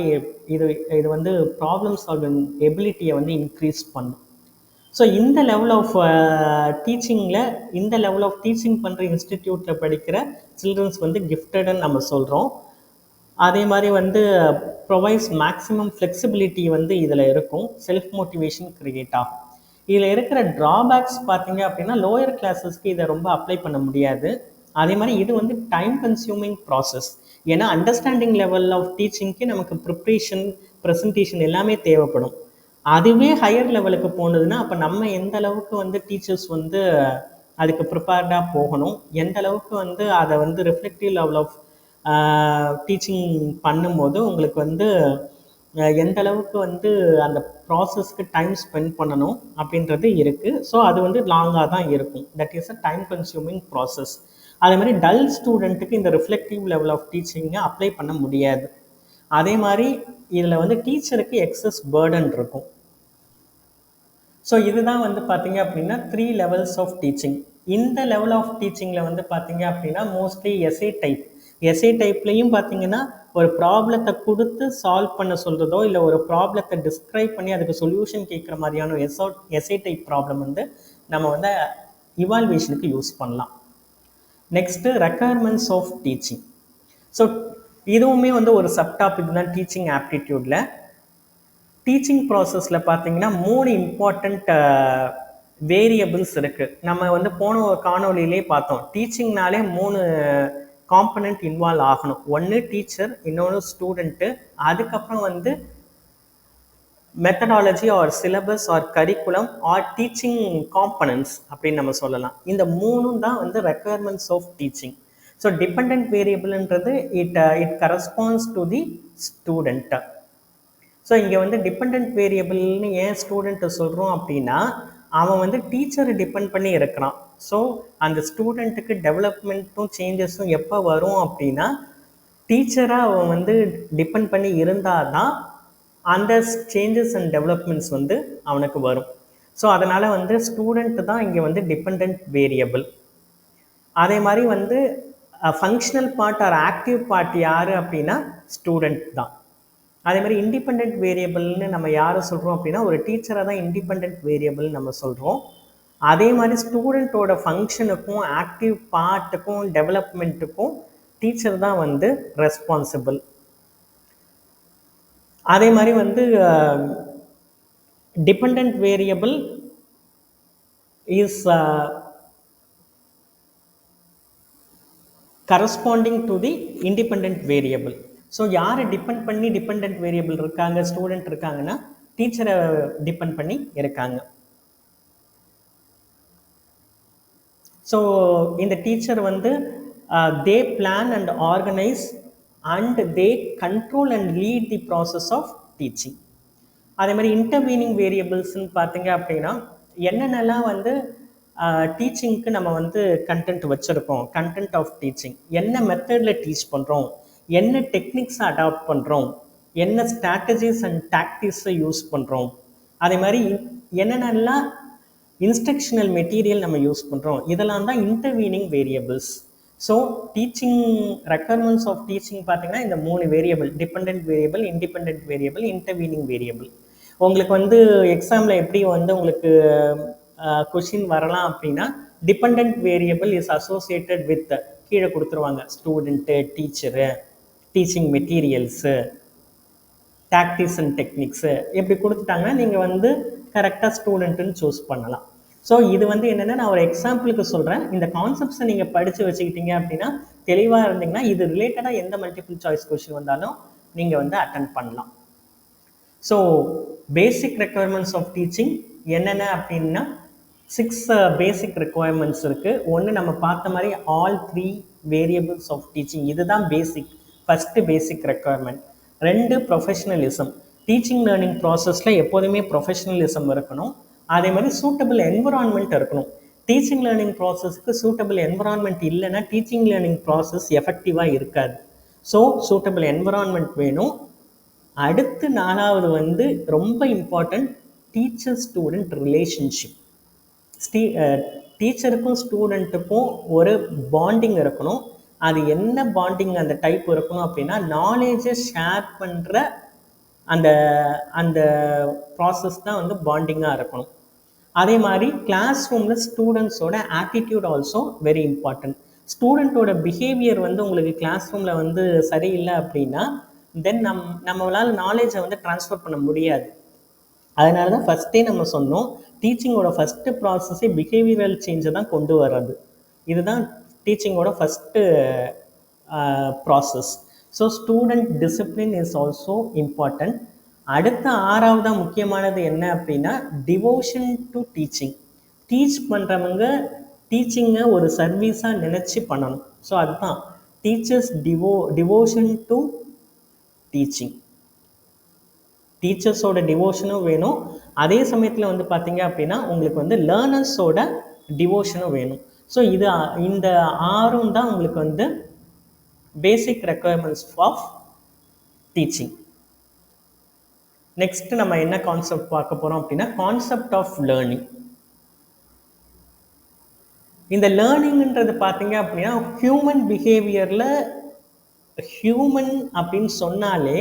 Speaker 1: இது வந்து ப்ராப்ளம் சால்விங் எபிலிட்டியை வந்து இன்க்ரீஸ் பண்ணும். ஸோ இந்த லெவல் ஆஃப் டீச்சிங்கில் இந்த லெவல் ஆஃப் டீச்சிங் பண்ணுற இன்ஸ்டிடியூட்டில் படிக்கிற சில்ட்ரன்ஸ் வந்து கிஃப்டடுன்னு நம்ம சொல்கிறோம். அதே மாதிரி வந்து ப்ரொவைட்ஸ் மேக்ஸிமம் ஃப்ளெக்சிபிலிட்டி வந்து இதில் இருக்கும், செல்ஃப் மோட்டிவேஷன் க்ரியேட் ஆகும். இதில் இருக்கிற ட்ராபேக்ஸ் பார்த்தீங்க அப்படின்னா லோயர் கிளாஸஸ்க்கு இதை ரொம்ப அப்ளை பண்ண முடியாது. அதே மாதிரி இது வந்து டைம் கன்சியூமிங் ப்ராசஸ். ஏன்னா அண்டர்ஸ்டாண்டிங் லெவல் ஆஃப் டீச்சிங்க்கு நமக்கு ப்ரிப்ரேஷன், ப்ரெசன்டேஷன் எல்லாமே தேவைப்படும். அதுவே ஹையர் லெவலுக்கு போனதுன்னா அப்போ நம்ம எந்த அளவுக்கு வந்து டீச்சர்ஸ் வந்து அதுக்கு ப்ரிப்பேர்டாக போகணும், எந்த அளவுக்கு வந்து அதை வந்து ரிஃப்ளெக்டிவ் லெவல் ஆஃப் டீச்சிங் பண்ணும்போது உங்களுக்கு வந்து எந்த அளவுக்கு வந்து அந்த ப்ராசஸ்க்கு டைம் ஸ்பெண்ட் பண்ணணும் அப்படின்றது இருக்குது. ஸோ அது வந்து லாங்காக தான் இருக்கும். That is a time consuming process. அதே மாதிரி டல் ஸ்டூடெண்ட்டுக்கு இந்த ரிஃப்ளெக்டிவ் லெவல் ஆஃப் டீச்சிங்கை அப்ளை பண்ண முடியாது. அதே மாதிரி இதில் வந்து டீச்சருக்கு எக்ஸஸ் பேர்டன் இருக்கும். ஸோ இதுதான் வந்து பார்த்தீங்க அப்படின்னா 3 லெவல்ஸ் ஆஃப் டீச்சிங். இந்த லெவல் ஆஃப் டீச்சிங்கில் வந்து பார்த்தீங்க அப்படின்னா மோஸ்ட்லி எஸ்ஏ டைப்லேயும் பார்த்தீங்கன்னா ஒரு ப்ராப்ளத்தை கொடுத்து சால்வ் பண்ண சொல்கிறதோ இல்லை ஒரு ப்ராப்ளத்தை டிஸ்கிரைப் பண்ணி அதுக்கு சொல்யூஷன் கேட்குற மாதிரியான எஸ்ஏ டைப் ப்ராப்ளம் வந்து நம்ம வந்து இவால்வேஷனுக்கு யூஸ் பண்ணலாம். Next requirements of teaching. So இதுவுமே வந்து ஒரு சப்டாபிக் தான் டீச்சிங் ஆப்டிடியூடில். டீச்சிங் ப்ராசஸில் பார்த்தீங்கன்னா 3 இம்பார்ட்டண்ட் வேரியபிள்ஸ் இருக்குது. நம்ம வந்து போன காணொலியிலே பார்த்தோம், டீச்சிங்னாலே 3 காம்பனண்ட் இன்வால்வ் ஆகணும். ஒன்று டீச்சர், இன்னொன்று ஸ்டூடெண்ட்டு, அதுக்கப்புறம் வந்து methodology or syllabus or curriculum or teaching components அப்படின்னு நம்ம சொல்லலாம். இந்த 3 தான் வந்து requirements of teaching. So depend வேரியபிள்ன்றது it corresponds to the student. So இங்கே வந்து டிபெண்ட் வேரியபிள்னு ஏன் ஸ்டூடெண்ட்டை சொல்கிறோம் அப்படின்னா அவன் வந்து டீச்சரை டிபெண்ட் பண்ணி இருக்கிறான். ஸோ அந்த ஸ்டூடெண்ட்டுக்கு டெவலப்மெண்ட்டும் சேஞ்சஸும் எப்போ வரும் அப்படின்னா டீச்சராக அவன் வந்து டிபெண்ட் பண்ணி இருந்தால் தான் அந்த சேஞ்சஸ் அண்ட் டெவலப்மெண்ட்ஸ் வந்து அவனுக்கு வரும். ஸோ அதனால் வந்து ஸ்டூடெண்ட்டு தான் இங்கே வந்து டிபெண்ட் வேரியபிள். அதே மாதிரி வந்து functional part are active part யார் அப்படின்னா ஸ்டூடெண்ட் தான். அதே மாதிரி இண்டிபெண்ட் வேரியபிள்னு நம்ம யாரை சொல்கிறோம் அப்படின்னா ஒரு டீச்சரை தான் இண்டிபெண்ட் வேரியபிள் நம்ம சொல்கிறோம். அதே மாதிரி ஸ்டூடெண்ட்டோட ஃபங்க்ஷனுக்கும் ஆக்டிவ் பார்ட்டுக்கும் டெவலப்மெண்ட்டுக்கும் டீச்சர் தான் வந்து ரெஸ்பான்சிபிள். அதே மாதிரி வந்து depend variable is corresponding to the independent variable. So யாரை டிபெண்ட் பண்ணி டிபெண்ட் வேரியபிள் இருக்காங்க, ஸ்டூடெண்ட் இருக்காங்கன்னா டீச்சரை டிபெண்ட் பண்ணி இருக்காங்க. ஸோ இந்த டீச்சர் வந்து they plan and organise and they control and lead the process of teaching. அதே மாதிரி இன்டர்வீனிங் வேரியபிள்ஸ்ன்னு பார்த்தீங்க அப்படின்னா என்னென்னலாம் வந்து டீச்சிங்க்கு நம்ம வந்து கண்டென்ட் வச்சுருக்கோம், கண்டென்ட் ஆஃப் டீச்சிங் என்ன மெத்தடில் டீச் பண்ணுறோம், என்ன டெக்னிக்ஸை அடாப்ட் பண்ணுறோம், என்ன ஸ்ட்ராட்டஜிஸ் அண்ட் டாக்டிக்ஸை யூஸ் பண்ணுறோம், அதே மாதிரி என்னென்னலாம் இன்ஸ்ட்ரக்ஷனல் மெட்டீரியல் நம்ம யூஸ் பண்ணுறோம், இதெல்லாம் தான் intervening variables. So teaching requirements of teaching பார்த்தீங்கன்னா இந்த 3 variable: depend variable, independent variable, intervening variable. உங்களுக்கு வந்து எக்ஸாமில் எப்படி வந்து உங்களுக்கு கொஷின் வரலாம் அப்படின்னா, depend variable is associated with, கீழே கொடுத்துருவாங்க, student, teacher, teaching materials, tactics and techniques இப்படி கொடுத்துட்டாங்கன்னா நீங்கள் வந்து கரெக்டாக ஸ்டூடெண்ட்டுன்னு சூஸ் பண்ணலாம். ஸோ இது வந்து என்னென்னா, நான் ஒரு எக்ஸாம்பிளுக்கு சொல்கிறேன். இந்த கான்செப்ட்ஸை நீங்கள் படித்து வச்சுக்கிட்டீங்க அப்படின்னா, தெளிவாக இருந்தீங்கன்னா இது ரிலேட்டடாக எந்த மல்டிபிள் சாய்ஸ் கொஷின் வந்தாலும் நீங்கள் வந்து அட்டன் பண்ணலாம். So basic requirements of teaching என்னென்ன அப்படின்னா 6 பேசிக் ரெக்குயர்மெண்ட்ஸ் இருக்குது. ஒன்று நம்ம பார்த்த மாதிரி ஆல் 3 வேரியபிள்ஸ் ஆஃப் டீச்சிங், இதுதான் basic, first basic requirement. 2 professionalism, teaching learning ப்ராசஸில் எப்போதுமே ப்ரொஃபஷனலிசம் இருக்கணும். அதே மாதிரி சூட்டபிள் என்விரான்மெண்ட் இருக்கணும். டீச்சிங் லேர்னிங் ப்ராசஸ்க்கு சூட்டபிள் என்விரான்மெண்ட் இல்லைன்னா டீச்சிங் லேர்னிங் ப்ராசஸ் எஃபெக்டிவாக இருக்காது. ஸோ சூட்டபிள் என்விரான்மெண்ட் வேணும். அடுத்து 4வது வந்து ரொம்ப இம்பார்ட்டன்ட், டீச்சர் ஸ்டூடெண்ட் ரிலேஷன்ஷிப். டீச்சருக்கும் ஸ்டூடெண்ட்டுக்கும் ஒரு பாண்டிங் இருக்கணும். அது என்ன பாண்டிங் அந்த டைப் இருக்கணும் அப்படின்னா, நாலேஜை ஷேர் பண்ணுற அந்த அந்த ப்ராசஸ் தான் வந்து பாண்டிங்காக இருக்கணும். அதே மாதிரி கிளாஸ் ரூமில் ஸ்டூடெண்ட்ஸோட ஆட்டிடியூட் ஆல்சோ வெரி இம்பார்ட்டன்ட். ஸ்டூடெண்ட்டோட பிஹேவியர் வந்து உங்களுக்கு கிளாஸ் ரூமில் வந்து சரியில்லை அப்படின்னா தென் நம்மளால் நாலேஜை வந்து ட்ரான்ஸ்ஃபர் பண்ண முடியாது. அதனால தான் ஃபஸ்ட்டே நம்ம சொன்னோம், டீச்சிங்கோட ஃபஸ்ட்டு ப்ராசஸே பிஹேவியரல் சேஞ்சை தான் கொண்டு வர்றது. இதுதான் டீச்சிங்கோட first process. So student discipline is also important. அடுத்த 6வதாக முக்கியமானது என்ன அப்படின்னா, டிவோஷன் டு டீச்சிங். டீச் பண்ணுறவங்க டீச்சிங்கை ஒரு சர்வீஸாக நினச்சி பண்ணணும். ஸோ அதுதான் டீச்சர்ஸ் டிவோஷன் டு டீச்சிங். டீச்சர்ஸோட டிவோஷனும் வேணும், அதே சமயத்தில் வந்து பார்த்தீங்க அப்படின்னா உங்களுக்கு வந்து லேர்னர்ஸோட டிவோஷனும் வேணும். ஸோ இந்த 6ம் தான் உங்களுக்கு வந்து பேசிக் ரெக்குயர்மெண்ட்ஸ் ஆஃப் டீச்சிங். நெக்ஸ்ட் நம்ம என்ன கான்செப்ட் பார்க்க போகிறோம் அப்படின்னா, கான்செப்ட் ஆஃப் லேர்னிங். இந்த லேர்னிங்ன்றது பார்த்தீங்க அப்படின்னா ஹியூமன் பிஹேவியரில், ஹியூமன் அப்படின்னு சொன்னாலே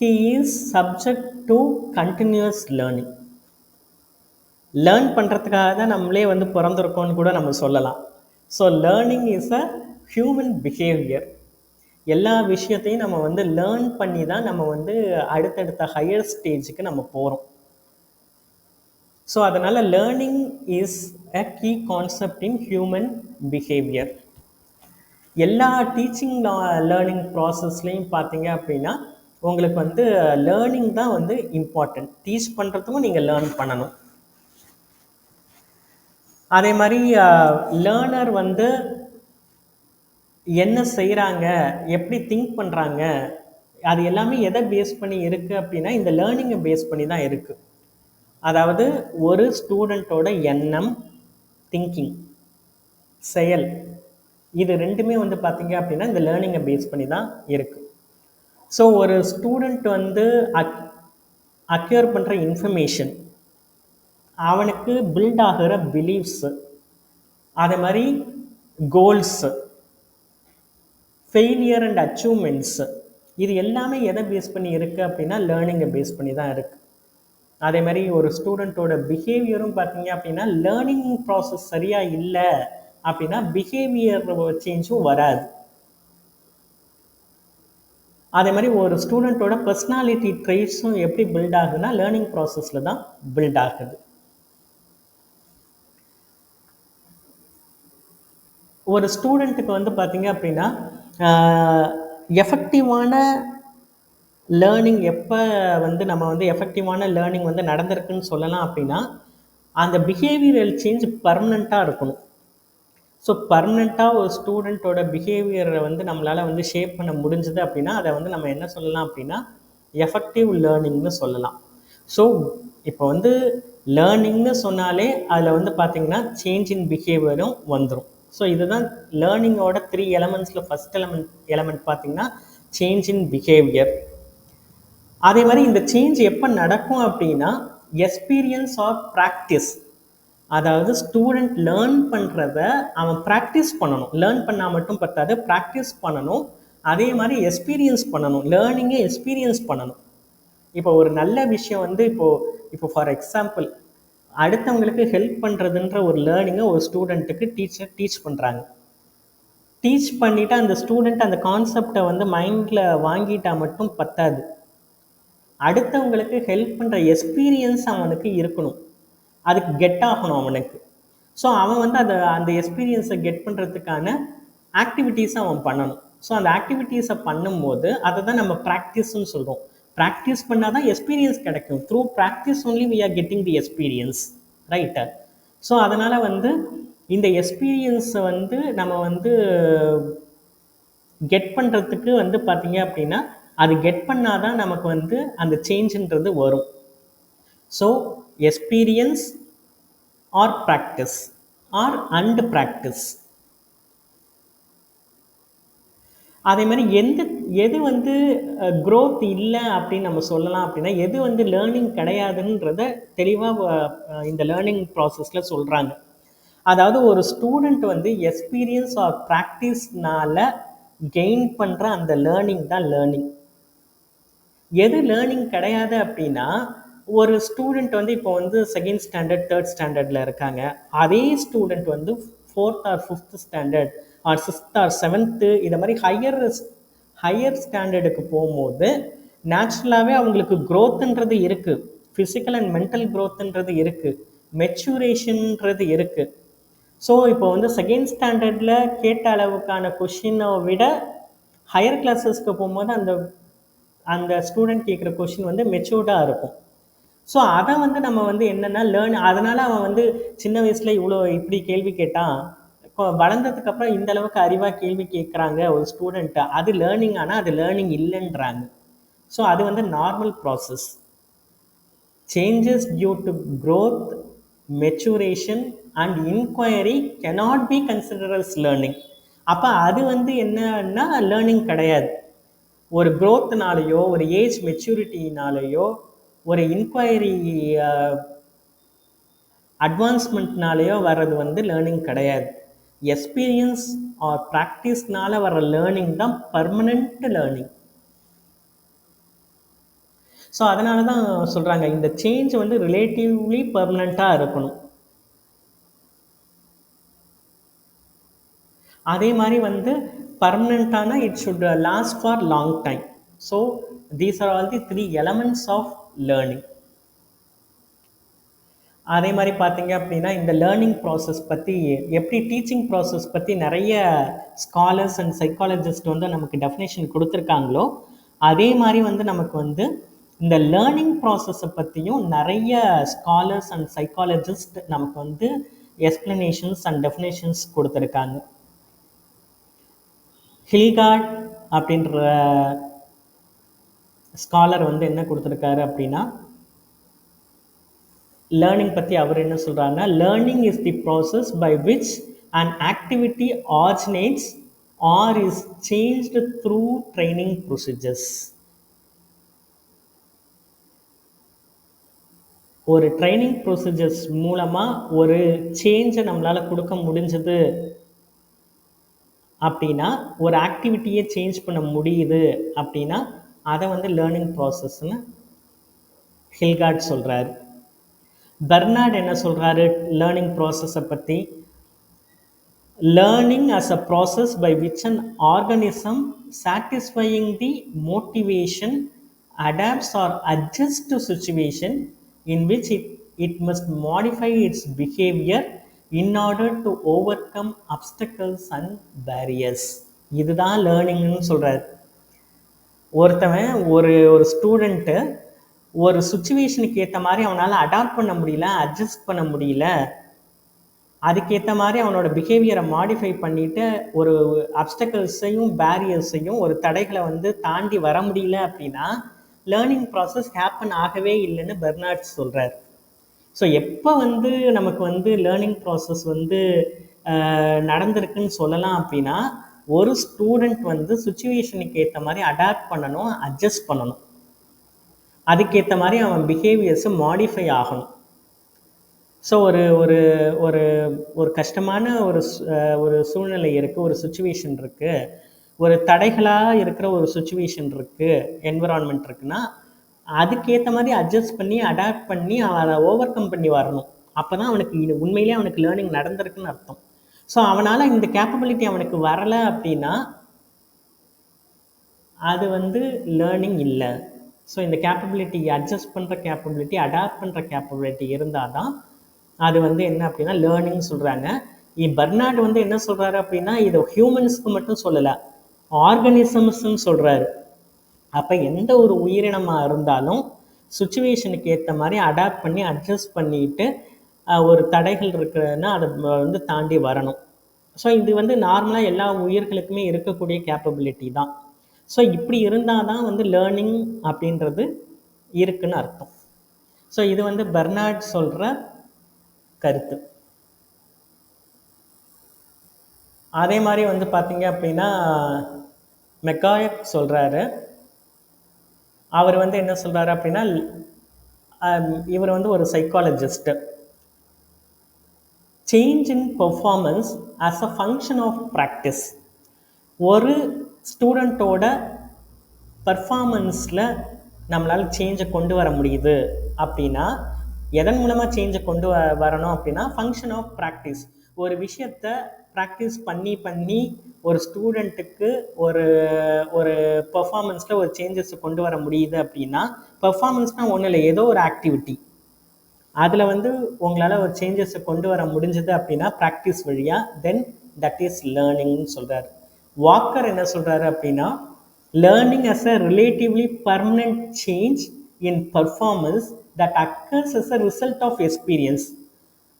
Speaker 1: he is subject to continuous learning. Learn பண்ணுறதுக்காக தான் நம்மளே வந்து பிறந்திருக்கோன்னு கூட நம்ம சொல்லலாம். So learning is a human behaviour. எல்லா விஷயத்தையும் நம்ம வந்து லேர்ன் பண்ணி தான் நம்ம வந்து அடுத்தடுத்த ஹையர் ஸ்டேஜுக்கு நம்ம போகிறோம். ஸோ அதனால் learning is a key concept in human behaviour. எல்லா டீச்சிங் லேர்னிங் ப்ராசஸ்லேயும் பார்த்தீங்க அப்படின்னா உங்களுக்கு வந்து லேர்னிங் தான் வந்து இம்பார்ட்டன்ட். டீச் பண்ணுறதுக்கும் நீங்கள் லேர்ன் பண்ணணும். அதே மாதிரி லேர்னர் வந்து என்ன செய்கிறாங்க, எப்படி திங்க் பண்ணுறாங்க, அது எல்லாமே எதை பேஸ் பண்ணி இருக்குது அப்படின்னா இந்த லேர்னிங்கை பேஸ் பண்ணி தான் இருக்குது. அதாவது ஒரு ஸ்டூடெண்ட்டோட எண்ணம், திங்கிங், செயல், இது ரெண்டுமே வந்து பார்த்தீங்க அப்படின்னா இந்த லேர்னிங்கை பேஸ் பண்ணி தான் இருக்குது. ஸோ ஒரு ஸ்டூடெண்ட் வந்து அக்யூர் பண்ணுற இன்ஃபர்மேஷன், அவனுக்கு பில்ட் ஆகிற பிலீஃப்ஸு, அதே மாதிரி கோல்ஸு, ஃபெயிலியர் அண்ட் அச்சீவ்மெண்ட்ஸு, இது எல்லாமே எதை பேஸ் பண்ணி இருக்குது அப்படின்னா லேர்னிங்கை பேஸ் பண்ணி தான் இருக்குது. அதே மாதிரி ஒரு ஸ்டூடெண்ட்டோட பிஹேவியரும் பார்த்தீங்க அப்படின்னா லேர்னிங் ப்ராசஸ் சரியாக இல்லை அப்படின்னா பிஹேவியர் சேஞ்சும் வராது. அதே மாதிரி ஒரு ஸ்டூடெண்ட்டோட பர்சனாலிட்டி ட்ரெய்ட்ஸும் எப்படி பில்ட் ஆகுதுன்னா லேர்னிங் ப்ராசஸில் தான் பில்ட் ஆகுது. ஒரு ஸ்டூடெண்ட்டுக்கு வந்து பார்த்தீங்க அப்படின்னா எஃபெக்டிவான லேர்னிங் எப்போ வந்து நம்ம வந்து எஃபெக்டிவான லேர்னிங் வந்து நடந்திருக்குன்னு சொல்லலாம் அப்படின்னா அந்த பிஹேவியரல் சேஞ்ச் பர்மனெண்ட்டாக இருக்கணும். ஸோ பர்மனெண்ட்டாக ஒரு ஸ்டூடெண்ட்டோட பிஹேவியரை வந்து நம்மளால் வந்து ஷேப் பண்ண முடிஞ்சுது அப்படின்னா அதை வந்து நம்ம என்ன சொல்லலாம் அப்படின்னா எஃபெக்டிவ் லேர்னிங்னு சொல்லலாம். ஸோ இப்போ வந்து லேர்னிங்னு சொன்னாலே அதில் வந்து பார்த்திங்கன்னா சேஞ்ச் இன் பிஹேவியரும் வந்துடும். ஸோ இதுதான் லேர்னிங்கோட 3 எலமெண்ட்ஸில் ஃபஸ்ட் எலமெண்ட் பார்த்திங்கன்னா சேஞ்ச் இன் பிஹேவியர். அதே மாதிரி இந்த சேஞ்ச் எப்போ நடக்கும் அப்படின்னா எக்ஸ்பீரியன்ஸ் ஆர் ப்ராக்டிஸ். அதாவது ஸ்டூடெண்ட் லேர்ன் பண்ணுறத அவன் ப்ராக்டிஸ் பண்ணணும். லேர்ன் பண்ணால் மட்டும் பத்தாது, ப்ராக்டிஸ் பண்ணணும். அதே மாதிரி எக்ஸ்பீரியன்ஸ் பண்ணணும். லேர்னிங்கை எக்ஸ்பீரியன்ஸ் பண்ணணும். இப்போ ஒரு நல்ல விஷயம் வந்து இப்போ ஃபார் எக்ஸாம்பிள் அடுத்தவங்களுக்கு ஹெல்ப் பண்ணுறதுன்ற ஒரு லேர்னிங்கை ஒரு ஸ்டூடெண்ட்டுக்கு டீச்சர் டீச் பண்ணுறாங்க. டீச் பண்ணிவிட்டு அந்த ஸ்டூடெண்ட் அந்த கான்செப்டை வந்து மைண்டில் வாங்கிட்டால் மட்டும் பத்தாது, அடுத்தவங்களுக்கு ஹெல்ப் பண்ணுற எக்ஸ்பீரியன்ஸ் அவனுக்கு இருக்கணும். அதுக்கு கெட் ஆகணும் அவனுக்கு. ஸோ அவன் வந்து அந்த எக்ஸ்பீரியன்ஸை கெட் பண்ணுறதுக்கான ஆக்டிவிட்டீஸை அவன் பண்ணணும். ஸோ அந்த ஆக்டிவிட்டீஸை பண்ணும்போது அதை தான் நம்ம ப்ராக்டிஸ்ன்னு சொல்கிறோம். ப்ராக்டிஸ் பண்ணால் தான் எக்ஸ்பீரியன்ஸ் கிடைக்கும். Through practice only we are getting the experience, ரைட்டா? ஸோ அதனால் வந்து இந்த எக்ஸ்பீரியன்ஸை வந்து நம்ம வந்து கெட் பண்ணுறதுக்கு வந்து பார்த்தீங்க அப்படின்னா அது கெட் பண்ணால் தான் நமக்கு வந்து அந்த சேஞ்சுன்றது வரும். So experience or practice or and practice. அதே மாதிரி எது வந்து க்ரோத் இல்லை அப்படின்னு நம்ம சொல்லலாம் அப்படின்னா, எது வந்து லேர்னிங் கிடையாதுன்றத தெளிவாக இந்த லேர்னிங் ப்ராசஸில் சொல்கிறாங்க. அதாவது ஒரு ஸ்டூடெண்ட் வந்து எக்ஸ்பீரியன்ஸ் ஆர் ப்ராக்டிஸ்னால கெயின் பண்ணுற அந்த லேர்னிங் தான் லேர்னிங். எது லேர்னிங் கிடையாது அப்படின்னா, ஒரு ஸ்டூடெண்ட் வந்து இப்போ வந்து செகண்ட் ஸ்டாண்டர்ட் தேர்ட் ஸ்டாண்டர்டில் இருக்காங்க. அதே ஸ்டூடெண்ட் வந்து fourth or fifth standard or sixth or seventh இதை மாதிரி ஹையர் ஸ்டாண்டர்டுக்கு போகும்போது நேச்சுரலாகவே அவங்களுக்கு க்ரோத்துன்றது இருக்குது. ஃபிசிக்கல் அண்ட் மென்டல் க்ரோத்துன்றது இருக்குது, மெச்சூரேஷன்ன்றது இருக்குது. ஸோ இப்போ வந்து செகண்ட் ஸ்டாண்டர்டில் கேட்ட அளவுக்கான கொஷினை விட ஹையர் கிளாஸஸ்க்கு போகும்போது அந்த ஸ்டூடெண்ட் கேட்குற கொஷின் வந்து மெச்சூர்டாக இருக்கும். ஸோ அதை வந்து நம்ம வந்து என்னென்னா அதனால் அவன் வந்து சின்ன வயசில் இப்படி கேள்வி கேட்டான், இப்போ வளர்ந்ததுக்கப்புறம் இந்த அளவுக்கு அறிவாக கேள்வி கேட்குறாங்க ஒரு ஸ்டூடெண்ட்டை, அது லேர்னிங். ஆனால் அது லேர்னிங் இல்லைன்றாங்க. ஸோ அது வந்து normal process. Changes due to growth, maturation and inquiry cannot be considered as learning. அப்போ அது வந்து என்னன்னா லேர்னிங் கிடையாது. ஒரு க்ரோத்னாலேயோ ஒரு ஏஜ் மெச்சூரிட்டினாலேயோ ஒரு இன்கொயரி அட்வான்ஸ்மெண்ட்னாலேயோ வர்றது வந்து லேர்னிங் கிடையாது. எக்ஸ்பீரியன்ஸ் ஆர் ப்ராக்டிஸ்னால வர லேர்னிங் தான் பர்மனெண்ட் லேர்னிங். ஸோ அதனால தான் சொல்கிறாங்க இந்த சேஞ்ச் வந்து ரிலேட்டிவ்லி பர்மனெண்ட்டாக இருக்கணும். அதே மாதிரி வந்து பர்மனெண்ட்டான it should last for long time. So these are all the 3 elements of learning. அதே மாதிரி பார்த்தீங்க அப்படின்னா இந்த லேர்னிங் ப்ராசஸ் பற்றி எப்படி டீச்சிங் ப்ராசஸ் பற்றி நிறைய ஸ்காலர்ஸ் அண்ட் சைக்காலஜிஸ்ட் வந்து நமக்கு டெஃபினேஷன் கொடுத்துருக்காங்களோ, அதே மாதிரி வந்து நமக்கு வந்து இந்த லேர்னிங் ப்ராசஸை பற்றியும் நிறைய ஸ்காலர்ஸ் அண்ட் சைக்காலஜிஸ்ட் நமக்கு வந்து எக்ஸ்பிளனேஷன்ஸ் அண்ட் டெஃபினேஷன்ஸ் கொடுத்துருக்காங்க. ஹில்கார்ட் அப்படின்ற ஸ்காலர் வந்து என்ன கொடுத்துருக்காரு அப்படின்னா, லேர்னிங் பற்றி அவர் என்ன சொல்கிறாருன்னா, learning is the process by which an activity originates or is changed through training procedures. ஒரு ட்ரைனிங் ப்ரொசீஜர்ஸ் மூலமாக ஒரு சேஞ்சை நம்மளால் கொடுக்க முடிஞ்சது அப்படின்னா, ஒரு ஆக்டிவிட்டியை சேஞ்ச் பண்ண முடியுது அப்படின்னா அதை வந்து லேர்னிங் ப்ராசஸ்ன்னு ஹில்கார்ட் சொல்கிறாரு. பெர்னார்ட் என்ன சொல்கிறாரு லேர்னிங் ப்ராசஸை பற்றி? Learning as a process by which an organism satisfying the motivation adapts or adjusts to situation in which it must modify its behavior in order to overcome obstacles and barriers. இதுதான் லேர்னிங்னு சொல்கிறார். ஒருத்தவன் ஒரு student ஒரு சுச்சுவேஷனுக்கு ஏற்ற மாதிரி அவனால் adapt பண்ண முடியல, அட்ஜஸ்ட் பண்ண முடியல, அதுக்கேற்ற மாதிரி அவனோட பிஹேவியரை மாடிஃபை பண்ணிவிட்டு ஒரு அப்டக்கிள்ஸையும் பேரியர்ஸையும் ஒரு தடைகளை வந்து தாண்டி வர முடியல அப்படின்னா லேர்னிங் ப்ராசஸ் ஹேப்பன் ஆகவே இல்லைன்னு பெர்னார்ட் சொல்கிறார். ஸோ எப்போ வந்து நமக்கு வந்து லேர்னிங் ப்ராசஸ் வந்து நடந்திருக்குன்னு சொல்லலாம் அப்படின்னா, ஒரு ஸ்டூடெண்ட் வந்து சுச்சுவேஷனுக்கு ஏற்ற மாதிரி அடாப்ட் பண்ணணும், அட்ஜஸ்ட் பண்ணணும். அதுக்கேற்ற மாதிரி அவன் பிஹேவியர்ஸை மாடிஃபை ஆகணும். ஸோ ஒரு ஒரு ஒரு ஒரு கஷ்டமான ஒரு சூழ்நிலை இருக்குது, ஒரு சுச்சுவேஷன் இருக்குது, ஒரு தடைகளாக இருக்கிற ஒரு சுச்சுவேஷன் இருக்குது, என்விரான்மெண்ட் இருக்குன்னா அதுக்கேற்ற மாதிரி அட்ஜஸ்ட் பண்ணி அடாப்ட் பண்ணி அவன் அதை ஓவர் கம் பண்ணி வரணும். அப்போ தான் அவனுக்கு இது உண்மையிலே அவனுக்கு லேர்னிங் நடந்திருக்குன்னு அர்த்தம். ஸோ அவனால் இந்த கேப்பபிலிட்டி அவனுக்கு வரலை அப்படின்னா அது வந்து லேர்னிங் இல்லை. ஸோ இந்த கேப்பபிலிட்டி, அட்ஜஸ்ட் பண்ணுற கேப்பபிலிட்டி, அடாப்ட் பண்ணுற கேப்பபிலிட்டி இருந்தால் தான் அது வந்து என்ன அப்படின்னா லேர்னிங் சொல்கிறாங்க. பெர்னார்ட் வந்து என்ன சொல்கிறாரு அப்படின்னா இது ஹியூமன்ஸ்க்கு மட்டும் சொல்லலை, ஆர்கனிசம்ஸ்ன்னு சொல்கிறாரு. அப்போ எந்த ஒரு உயிரினமாக இருந்தாலும் சுச்சுவேஷனுக்கு ஏற்ற மாதிரி அடாப்ட் பண்ணி அட்ஜஸ்ட் பண்ணிட்டு ஒரு தடைகள் இருக்குதுன்னா அதை வந்து தாண்டி வரணும். ஸோ இது வந்து நார்மலாக எல்லா உயிர்களுக்குமே இருக்கக்கூடிய கேப்பபிலிட்டி தான். ஸோ இப்படி இருந்தால் தான் வந்து லேர்னிங் அப்படின்றது இருக்குன்னு அர்த்தம். ஸோ இது வந்து பெர்னார்ட் சொல்கிற கருத்து. அதே மாதிரி வந்து பார்த்தீங்க அப்படின்னா மெக்காயக் சொல்கிறாரு. அவர் வந்து என்ன சொல்கிறாரு அப்படின்னா இவர் வந்து ஒரு psychologist. Change in performance as a function of practice. ஒரு ஸ்டூடெண்ட்டோட பர்ஃபார்மன்ஸில் நம்மளால் சேஞ்சை கொண்டு வர முடியுது அப்படின்னா எதன் மூலமாக சேஞ்சை கொண்டு வரணும் அப்படின்னா ஃபங்க்ஷன் ஆஃப் ப்ராக்டிஸ். ஒரு விஷயத்தை ப்ராக்டிஸ் பண்ணி பண்ணி ஒரு ஸ்டூடெண்ட்டுக்கு ஒரு ஒரு பெர்ஃபார்மன்ஸில் ஒரு சேஞ்சஸை கொண்டு வர முடியுது அப்படின்னா பெர்ஃபார்மன்ஸ்னால் ஒன்றும் இல்லை, ஏதோ ஒரு ஆக்டிவிட்டி, அதில் வந்து உங்களால் ஒரு சேஞ்சஸை கொண்டு வர முடிஞ்சது அப்படின்னா ப்ராக்டிஸ் வழியாக, தென் தட் இஸ் லேர்னிங்னு சொல்கிறார். வாக்கர் என்ன சொல்கிறாரு அப்படின்னா learning as a relatively permanent change in performance that occurs as a result of experience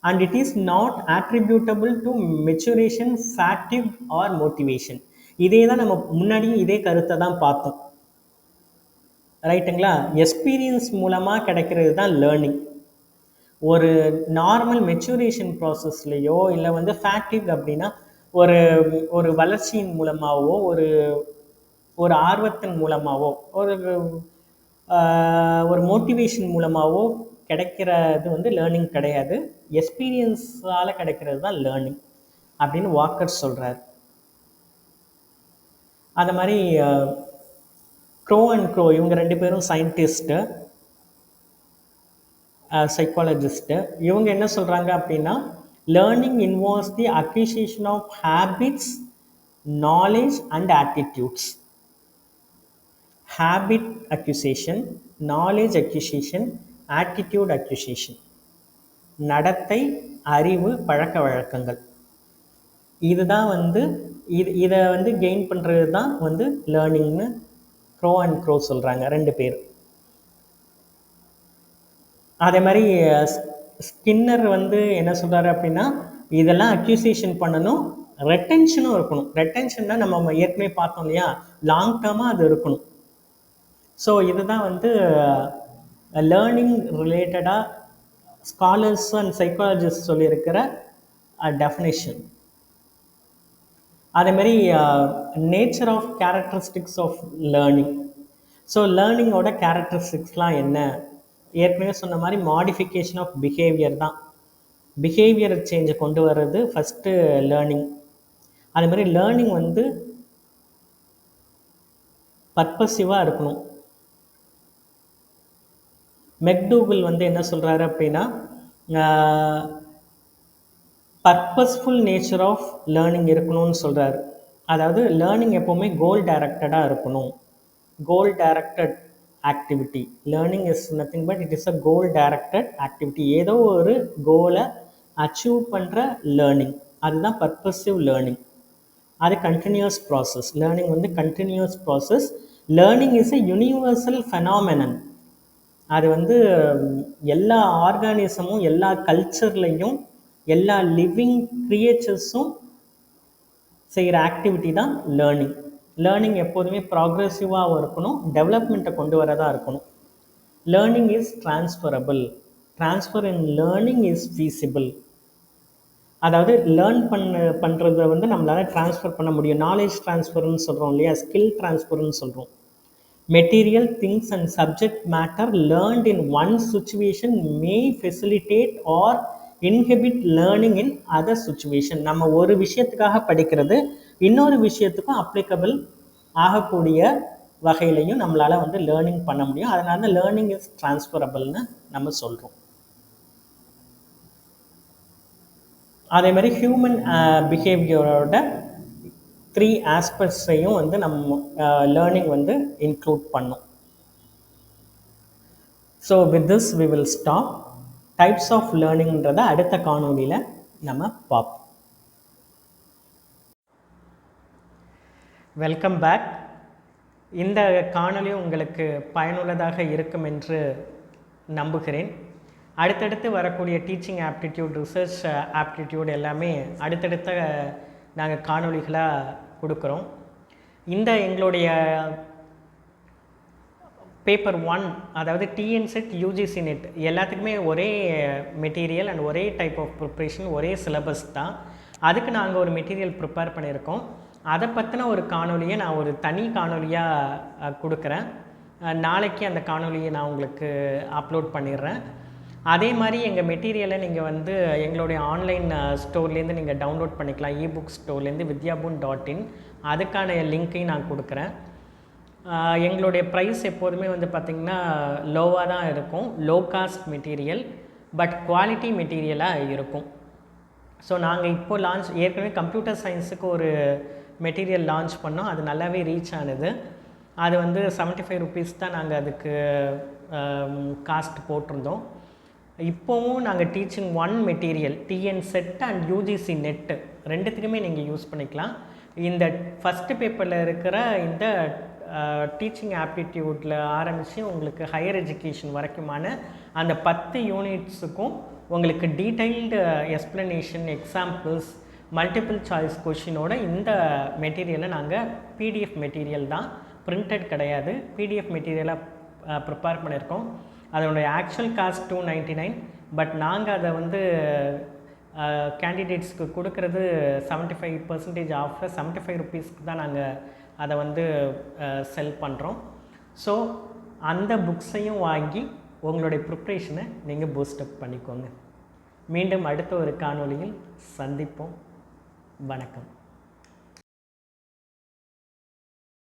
Speaker 1: and it is not attributable to maturation, fatigue or motivation. இதே தான் நம்ம முன்னாடியும் இதே கருத்தை தான் பார்த்தோம், ரைட்டுங்களா? எக்ஸ்பீரியன்ஸ் மூலமாக கிடைக்கிறது தான் லேர்னிங். ஒரு நார்மல் மெச்சூரேஷன் ப்ராசஸ்லேயோ இல்லை வந்து ஃபேட்டிக் அப்படின்னா ஒரு ஒரு வளர்ச்சியின் மூலமாகவோ ஒரு ஆர்வத்தின் மூலமாகவோ ஒரு மோட்டிவேஷன் மூலமாகவோ கிடைக்கிறது வந்து லேர்னிங் கிடையாது. எக்ஸ்பீரியன்ஸால் கிடைக்கிறது தான் லேர்னிங் அப்படின்னு வாக்கர் சொல்கிறார். அது மாதிரி க்ரோ அண்ட் க்ரோ இவங்க ரெண்டு பேரும் சயின்டிஸ்ட்டு, சைக்காலஜிஸ்ட்டு. இவங்க என்ன சொல்கிறாங்க அப்படின்னா learning involves the acquisition of habits, knowledge and attitudes. habit acquisition, knowledge acquisition, attitude acquisition. நடத்தை, அறிவு, பழக்க வழக்கங்கள், இதுதான் வந்து இதை வந்து கெயின் பண்ணுறது தான் வந்து லேர்னிங்னு க்ரோ அண்ட் க்ரோ சொல்கிறாங்க ரெண்டு பேர். அதே மாதிரி ஸ்கின்னர் வந்து என்ன சொல்கிறாரு அப்படின்னா இதெல்லாம் அக்யூசியேஷன் பண்ணணும், ரெட்டென்ஷனும் இருக்கணும். ரெட்டென்ஷன்னா நம்ம ஏற்கனவே பார்த்தோம் இல்லையா, லாங் டேர்மாக அது இருக்கணும். ஸோ இதுதான் வந்து லேர்னிங் ரிலேட்டடாக ஸ்காலர்ஸ் அண்ட் சைக்காலஜிஸ்ட் சொல்லியிருக்கிற டெஃபினேஷன். அதேமாதிரி nature of characteristics of learning. So லேர்னிங்கோட கேரக்டரிஸ்டிக்ஸ்லாம் என்ன? ஏற்கனவே சொன்ன மாதிரி மாடிஃபிகேஷன் ஆஃப் பிஹேவியர் தான். பிஹேவியர் சேஞ்சை கொண்டு வர்றது ஃபஸ்ட்டு லேர்னிங். அதேமாதிரி லேர்னிங் வந்து பர்பஸிவாக இருக்கணும். மெக்டூகல் வந்து என்ன சொல்கிறாரு அப்படின்னா பர்பஸ்ஃபுல் நேச்சர் ஆஃப் லேர்னிங் இருக்கணும்னு சொல்கிறாரு. அதாவது லேர்னிங் எப்போவுமே கோல் டைரக்டடாக இருக்கணும். Goal directed activity. Learning is nothing but it is a goal directed activity. ஏதோ ஒரு கோலை அச்சீவ் பண்ணுற லேர்னிங், அதுதான் பர்பஸிவ் லேர்னிங். அது கண்டினியூஸ் ப்ராசஸ். லேர்னிங் வந்து continuous process. Learning is a universal phenomenon. அது வந்து எல்லா ஆர்கானிசமும் எல்லா கல்ச்சர்லையும் எல்லா லிவிங் கிரியேச்சர்ஸும் செய்கிற ஆக்டிவிட்டி தான் லேர்னிங். லேர்னிங் எப்போதுமே ப்ராக்ரெசிவாகவும் இருக்கணும், டெவலப்மெண்ட்டை கொண்டு வரதாக இருக்கணும். Learning is transferable. Transfer in learning is feasible. அதாவது லேர்ன் பண்ணுறத வந்து நம்மளால் ட்ரான்ஸ்ஃபர் பண்ண முடியும். நாலேஜ் ட்ரான்ஸ்ஃபர்னு சொல்கிறோம் இல்லையா, ஸ்கில் ட்ரான்ஸ்ஃபர்னு சொல்கிறோம். Material, things and subject matter learned in one situation may facilitate or inhibit learning in other situation. நம்ம ஒரு விஷயத்துக்காக படிக்கிறது இன்னொரு விஷயத்துக்கும் அப்ளிகபிள் ஆகக்கூடிய வகையிலையும் நம்மளால் வந்து லேர்னிங் பண்ண முடியும். அதனால தான் லேர்னிங் இஸ் ட்ரான்ஸ்ஃபரபிள்னு நம்ம சொல்கிறோம். அதே மாதிரி ஹியூமன் பிஹேவியரோட 3 ஆஸ்பெக்ட்ஸையும் வந்து நம்ம லேர்னிங் வந்து இன்க்ளூட் பண்ணும். So with this we will stop. Types of லேர்னிங்கிறத அடுத்த காணொலியில் நம்ம பார்ப்போம். Welcome back. இந்த காணொலி உங்களுக்கு பயனுள்ளதாக இருக்கும் என்று நம்புகிறேன். அடுத்தடுத்து வரக்கூடிய டீச்சிங் ஆப்டிடியூட், ரிசர்ச் ஆப்டிடியூட் எல்லாமே அடுத்தடுத்த நாங்கள் காணொலிகளாக கொடுக்குறோம். இந்த எங்களுடைய பேப்பர் 1, அதாவது டிஎன்செட், யூஜிசி நெட் எல்லாத்துக்குமே ஒரே மெட்டீரியல் அண்ட் ஒரே டைப் ஆஃப் ப்ரிப்ரேஷன், ஒரே சிலபஸ் தான். அதுக்கு நாங்கள் ஒரு மெட்டீரியல் ப்ரிப்பேர் பண்ணியிருக்கோம். அதை பற்றின ஒரு காணொலியை நான் ஒரு தனி காணொலியாக கொடுக்குறேன். நாளைக்கு அந்த காணொலியை நான் உங்களுக்கு அப்லோட் பண்ணிடுறேன். அதே மாதிரி எங்கள் மெட்டீரியலை நீங்கள் வந்து எங்களுடைய ஆன்லைன் ஸ்டோர்லேருந்து நீங்கள் டவுன்லோட் பண்ணிக்கலாம். இபுக் ஸ்டோர்லேருந்து vidyabun.in. அதுக்கான லிங்க்கையும் நான் கொடுக்குறேன். எங்களுடைய ப்ரைஸ் எப்போதுமே வந்து பார்த்திங்கன்னா லோவாக தான் இருக்கும். Low cost material, but quality மெட்டீரியலாக இருக்கும். ஸோ நாங்கள் இப்போது ஏற்கனவே கம்ப்யூட்டர் சயின்ஸுக்கு ஒரு மெட்டீரியல் லான்ச் பண்ணோம். அது நல்லாவே ரீச் ஆனது. அது வந்து 75 rupees தான் நாங்கள் அதுக்கு காஸ்ட் போட்டிருந்தோம். இப்போவும் நாங்கள் teaching 1 material, TN set and UGC net ரெண்டுத்துக்குமே நீங்கள் யூஸ் பண்ணிக்கலாம். இந்த ஃபஸ்ட்டு பேப்பரில் இருக்கிற இந்த டீச்சிங் ஆப்டிடியூட்டில் ஆரம்பித்து உங்களுக்கு ஹையர் எஜுகேஷன் வரைக்குமான அந்த 10 யூனிட்ஸுக்கும் உங்களுக்கு detailed explanation, examples, multiple choice கொஷினோட இந்த மெட்டீரியலை நாங்கள் பிடிஎஃப் மெட்டீரியல் தான், பிரிண்டட் கிடையாது, பிடிஎஃப் மெட்டீரியலாக ப்ரிப்பேர் பண்ணியிருக்கோம். அதனுடைய ஆக்சுவல் காஸ்ட் 299, பட் நாங்கள் அதை வந்து கேண்டிடேட்ஸ்க்கு கொடுக்குறது 75% ஆஃபில் 75 rupeesக்கு தான் நாங்கள் அதை வந்து செல் பண்ணுறோம். ஸோ அந்த புக்ஸையும் வாங்கி உங்களுடைய ப்ரிப்ரேஷனை நீங்கள் பூஸ்டப் பண்ணிக்கோங்க. மீண்டும் அடுத்த ஒரு காணொலியில் சந்திப்போம். வணக்கம்.